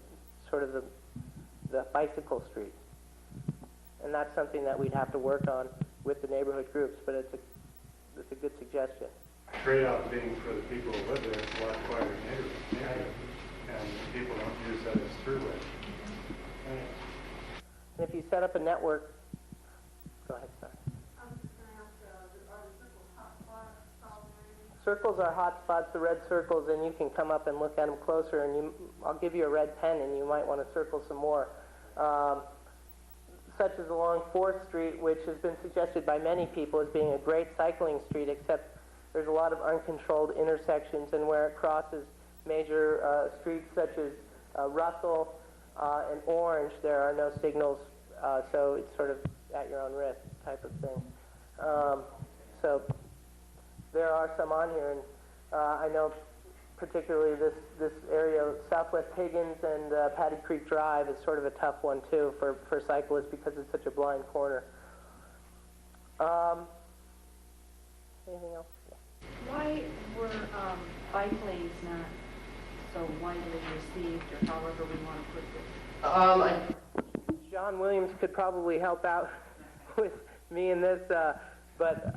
bicycle street? And that's something that we'd have to work on with the neighborhood groups, but it's a good suggestion. Trade-off being for the people who live there, it's a lot quieter neighborhood, and people don't use that as throughway. Right. And if you set up a network, go ahead, sorry. I was just going to ask, are the circles hot spots? Circles are hot spots, the red circles, and you can come up and look at them closer, and I'll give you a red pen, and you might want to circle some more. Such as along 4th Street, which has been suggested by many people as being a great cycling street, except there's a lot of uncontrolled intersections, and where it crosses major streets such as Russell and Orange, there are no signals, so it's sort of at your own risk type of thing. So there are some on here, and I know particularly this area, Southwest Higgins and Patty Creek Drive, is sort of a tough one too for cyclists because it's such a blind corner. Anything else? Yeah. Why were bike lanes not so widely received, or however we want to put this? John Williams could probably help out with me in this, but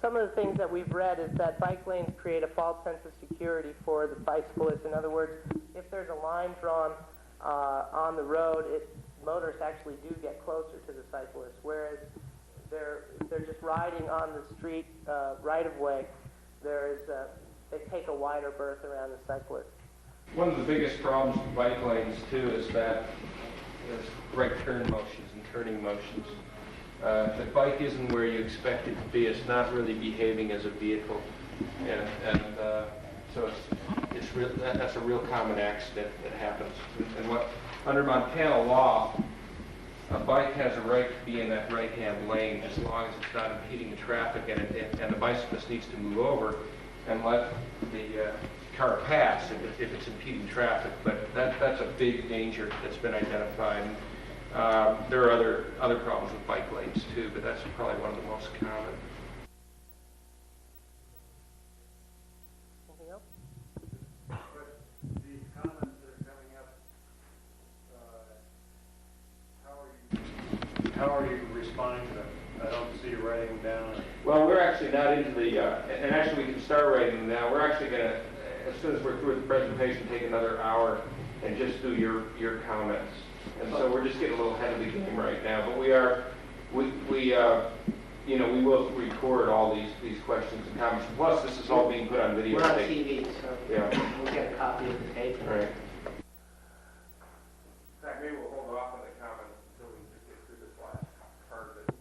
some of the things that we've read is that bike lanes create a false sense of security for the bicyclist. In other words, if there's a line drawn on the road, motorists actually do get closer to the cyclist, whereas they're just riding on the street right of way. They take a wider berth around the cyclist. One of the biggest problems with bike lanes too is that there's right turn motions and turning motions. If the bike isn't where you expect it to be, it's not really behaving as a vehicle, and so that's a real common accident that happens. And under Montana law, a bike has a right to be in that right-hand lane as long as it's not impeding the traffic, and the bicyclist needs to move over and let the car pass if it's impeding traffic. But that's a big danger that's been identified. There are other problems with bike lanes too, but that's probably one of the most common. Anything else? These comments that are coming up, how are you responding to them? I don't see you writing them down. Well, we're actually not into the, and actually we can start writing them now. We're actually going to, as soon as we're through with the presentation, take another hour and just do your comments. And so we're just getting a little ahead of the game right now. But we will record all these questions and comments. Plus, this is all being put on video. We're on TV, so yeah. We'll get a copy of the tape. Right. In fact, maybe we'll hold off on the comments until we get through this last part of it.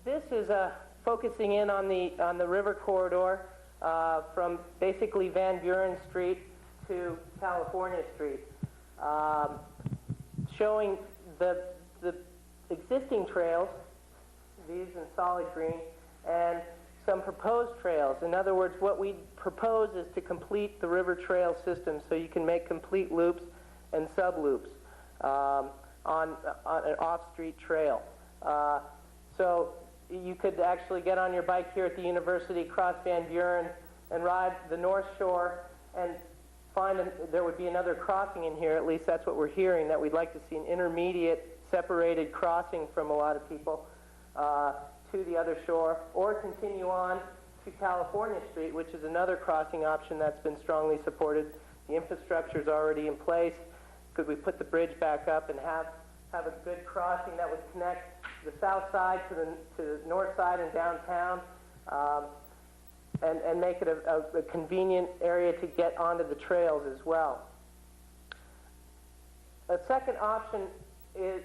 This is focusing in on the river corridor from basically Van Buren Street to California Street, showing the existing trails, these in solid green, and some proposed trails. In other words, what we propose is to complete the river trail system so you can make complete loops and sub-loops on an off-street trail. So you could actually get on your bike here at the university, cross Van Buren, and ride the North Shore, and there would be another crossing in here. At least that's what we're hearing, that we'd like to see an intermediate separated crossing from a lot of people to the other shore, or continue on to California Street, which is another crossing option that's been strongly supported. The infrastructure is already in place. Could we put the bridge back up and have a good crossing that would connect the south side to the north side and downtown, and make it a convenient area to get onto the trails as well. A second option is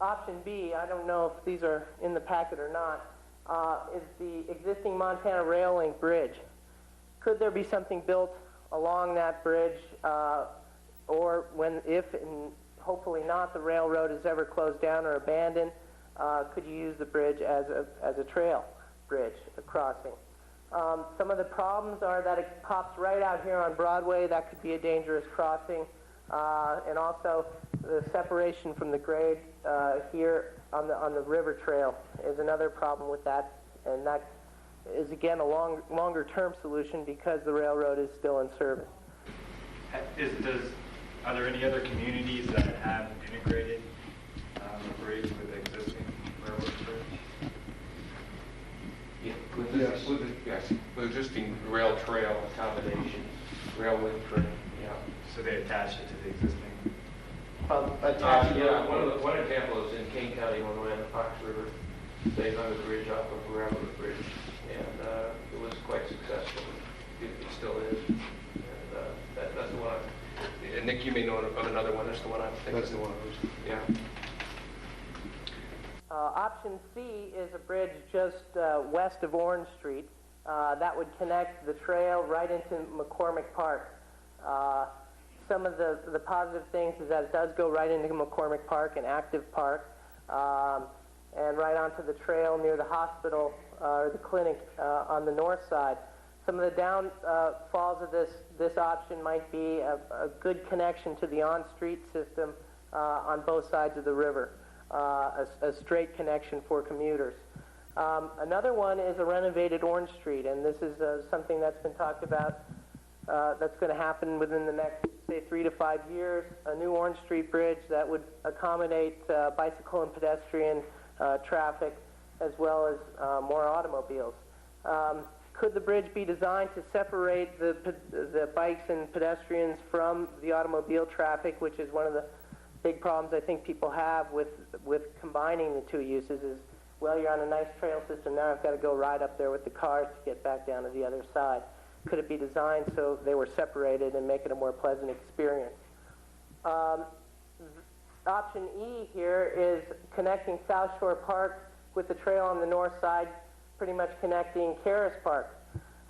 option B. I don't know if these are in the packet or not. Is the existing Montana Rail Link bridge. Could there be something built along that bridge, or if and hopefully not, the railroad is ever closed down or abandoned, could you use the bridge as a trail bridge, a crossing? Some of the problems are that it pops right out here on Broadway. That could be a dangerous crossing. And also the separation from the grade here on the river trail is another problem with that. And that is, again, a longer term solution because the railroad is still in service. Are there any other communities that have integrated the bridge with the existing railroad bridge? Yeah, with existing rail trail accommodations, rail link trail, yeah. So they attach it to the existing? Yeah, one example is in Kane County, Illinois, the Fox River. They hung the bridge off of a railroad bridge, and it was quite successful. It still is. And that's the one. And Nick, you may know of another one. That's the one I'm thinking. That's the one I was. Yeah. Option C is a bridge just west of Orange Street that would connect the trail right into McCormick Park. Some of the positive things is that it does go right into McCormick Park, an active park. and right onto the trail near the hospital or the clinic on the north side. Some of the downfalls of this option might be a good connection to the on-street system on both sides of the river, a straight connection for commuters. Another one is a renovated Orange Street, and this is something that's been talked about that's going to happen within the next, say, 3 to 5 years. A new Orange Street bridge that would accommodate bicycle and pedestrian traffic, as well as more automobiles. Could the bridge be designed to separate the bikes and pedestrians from the automobile traffic, which is one of the big problems I think people have with combining the two uses is, well, you're on a nice trail system, now I've got to go ride up there with the cars to get back down to the other side. Could it be designed so they were separated and make it a more pleasant experience? Option E here is connecting South Shore Park with the trail on the north side, pretty much connecting Caras Park.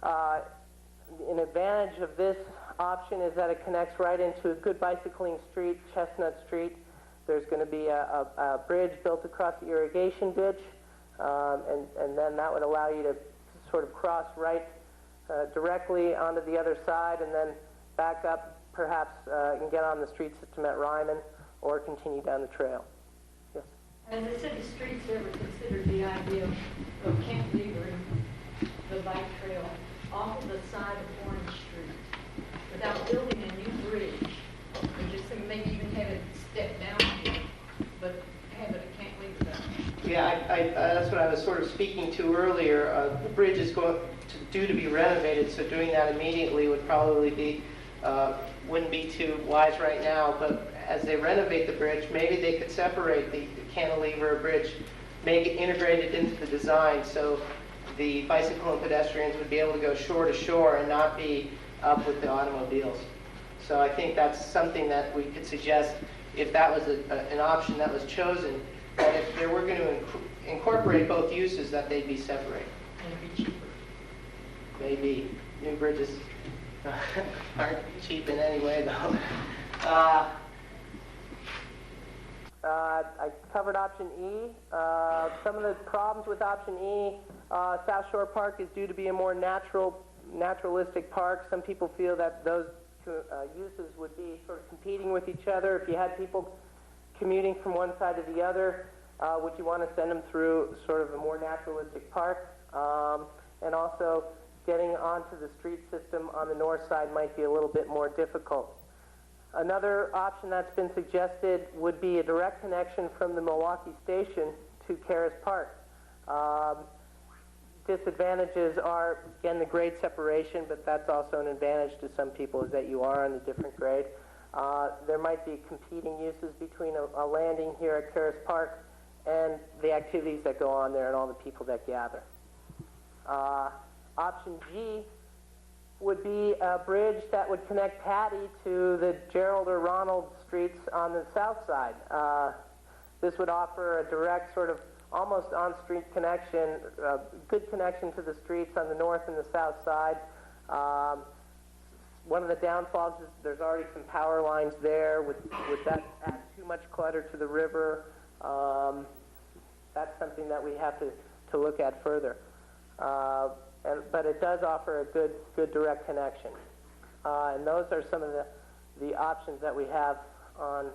An advantage of this option is that it connects right into a good bicycling street, Chestnut Street. There's going to be a bridge built across the irrigation ditch, and then that would allow you to sort of cross right directly onto the other side and then back up, perhaps, and get on the street system at Ryman or continue down the trail. Yes? Has the city streets ever considered the idea of cantilevering the bike trail off of the side of Orange Street without building a new bridge? Or just maybe even have it step down here, but have it a cantilever down? Yeah, that's what I was sort of speaking to earlier. The bridge is due to be renovated, so doing that immediately would probably be wouldn't be too wise right now. But as they renovate the bridge, maybe they could separate the cantilever bridge, make it integrated into the design, so the bicycle and pedestrians would be able to go shore to shore and not be up with the automobiles. So I think that's something that we could suggest if that was an option that was chosen, that if they were going to incorporate both uses, that they'd be separate. And it'd be cheaper. Maybe. New bridges aren't cheap in any way, though. I covered option E. Some of the problems with option E, South Shore Park is due to be a more naturalistic park. Some people feel that those uses would be sort of competing with each other. If you had people commuting from one side to the other, would you want to send them through sort of a more naturalistic park? And also, getting onto the street system on the north side might be a little bit more difficult. Another option that's been suggested would be a direct connection from the Milwaukee station to Caras Park. Disadvantages are, again, the grade separation, but that's also an advantage to some people, is that you are on a different grade. There might be competing uses between a landing here at Caras Park and the activities that go on there and all the people that gather. Option G would be a bridge that would connect Patty to the Gerald or Ronald streets on the south side. This would offer a direct sort of almost on-street connection, good connection to the streets on the north and the south side. One of the downfalls is there's already some power lines there. Would that add too much clutter to the river? That's something that we have to look at further. But it does offer a good direct connection. And those are some of the options that we have on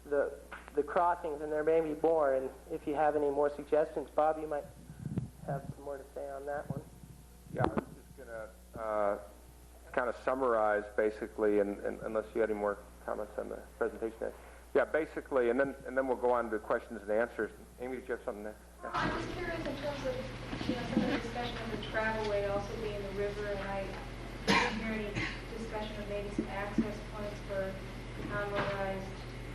the crossings, and there may be more. And if you have any more suggestions, Bob, you might have some more to say on that one. Yeah, I was just going to kind of summarize basically, and unless you had any more comments on the presentation. Yeah, basically, and then we'll go on to questions and answers. Amy, did you have something there? Well, I'm just curious in terms of, some of the discussion of the travelway also being the river, and I didn't hear any discussion of maybe some access points for non-motorized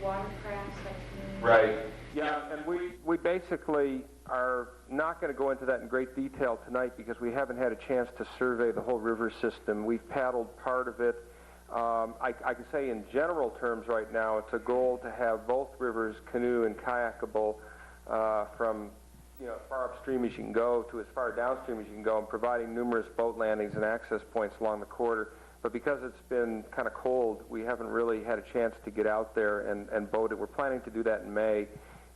watercrafts that can... Right. Yeah, and we basically are not going to go into that in great detail tonight because we haven't had a chance to survey the whole river system. We've paddled part of it. I can say in general terms right now, it's a goal to have both rivers canoe and kayakable from as far upstream as you can go to as far downstream as you can go, and providing numerous boat landings and access points along the corridor. But because it's been kind of cold, we haven't really had a chance to get out there and boat it. We're planning to do that in May,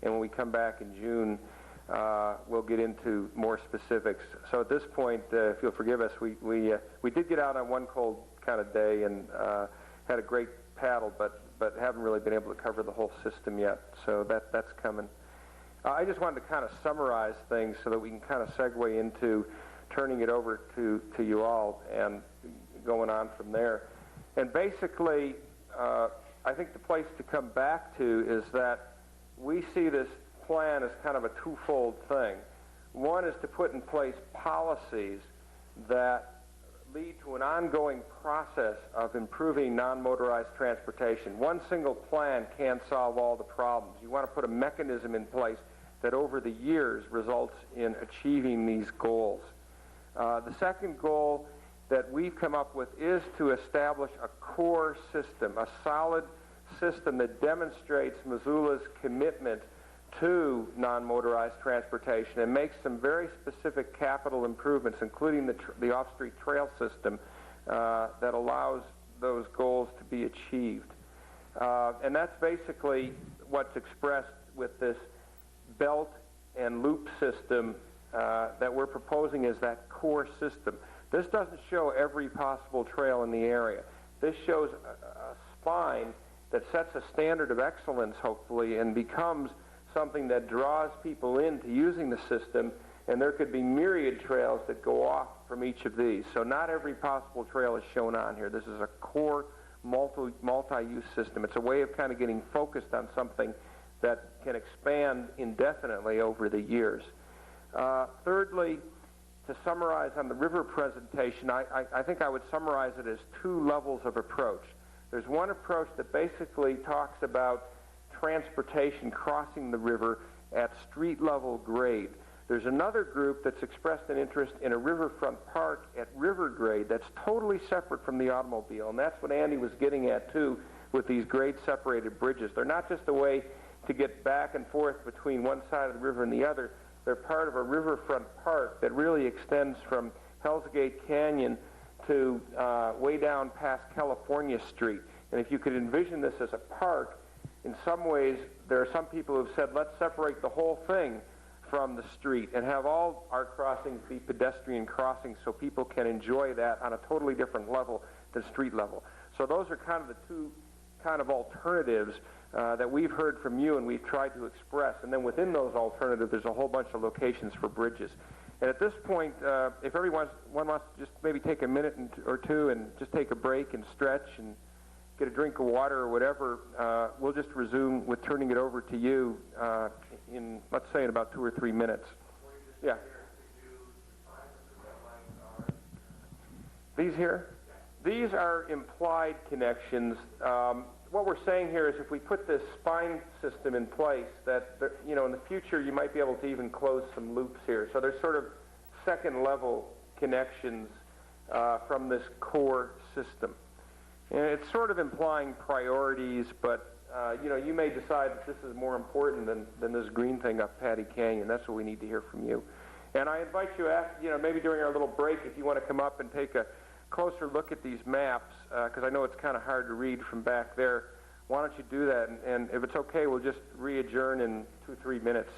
and when we come back in June, we'll get into more specifics. So at this point, if you'll forgive us, we did get out on one cold kind of day and had a great paddle, but haven't really been able to cover the whole system yet. So that's coming. I just wanted to kind of summarize things so that we can kind of segue into turning it over to you all and going on from there. And basically, I think the place to come back to is that we see this plan as kind of a twofold thing. One is to put in place policies that lead to an ongoing process of improving non-motorized transportation. One single plan can't solve all the problems. You want to put a mechanism in place that over the years results in achieving these goals. The second goal that we've come up with is to establish a core system, a solid system that demonstrates Missoula's commitment to non-motorized transportation and makes some very specific capital improvements, including the off-street trail system that allows those goals to be achieved. And that's basically what's expressed with this belt and loop system that we're proposing as that core system. This doesn't show every possible trail in the area. This shows a spine that sets a standard of excellence, hopefully, and becomes something that draws people into using the system, and there could be myriad trails that go off from each of these. So not every possible trail is shown on here. This is a core multi-use system. It's a way of kind of getting focused on something that can expand indefinitely over the years. Thirdly, to summarize on the river presentation, I think I would summarize it as two levels of approach. There's one approach that basically talks about transportation crossing the river at street level grade. There's another group that's expressed an interest in a riverfront park at river grade that's totally separate from the automobile, and that's what Andy was getting at too with these grade separated bridges. They're not just a way to get back and forth between one side of the river and the other. They're part of a riverfront park that really extends from Hell's Gate Canyon to way down past California Street. And if you could envision this as a park, in some ways, there are some people who have said, let's separate the whole thing from the street and have all our crossings be pedestrian crossings so people can enjoy that on a totally different level than street level. So those are kind of the two kind of alternatives that we've heard from you and we've tried to express. And then within those alternatives, there's a whole bunch of locations for bridges. And at this point, if everyone wants to just maybe take a minute or two and just take a break and stretch and get a drink of water or whatever, we'll just resume with turning it over to you in, let's say, in about 2 or 3 minutes. Yeah. These here? These are implied connections. What we're saying here is if we put this spine system in place, that in the future you might be able to even close some loops here. So there's sort of second-level connections from this core system. And it's sort of implying priorities, but you may decide that this is more important than this green thing up Patty Canyon. That's what we need to hear from you. And I invite you, maybe during our little break, if you want to come up and take a closer look at these maps, because I know it's kind of hard to read from back there. Why don't you do that? And if it's okay, we'll just re-adjourn in 2 or 3 minutes.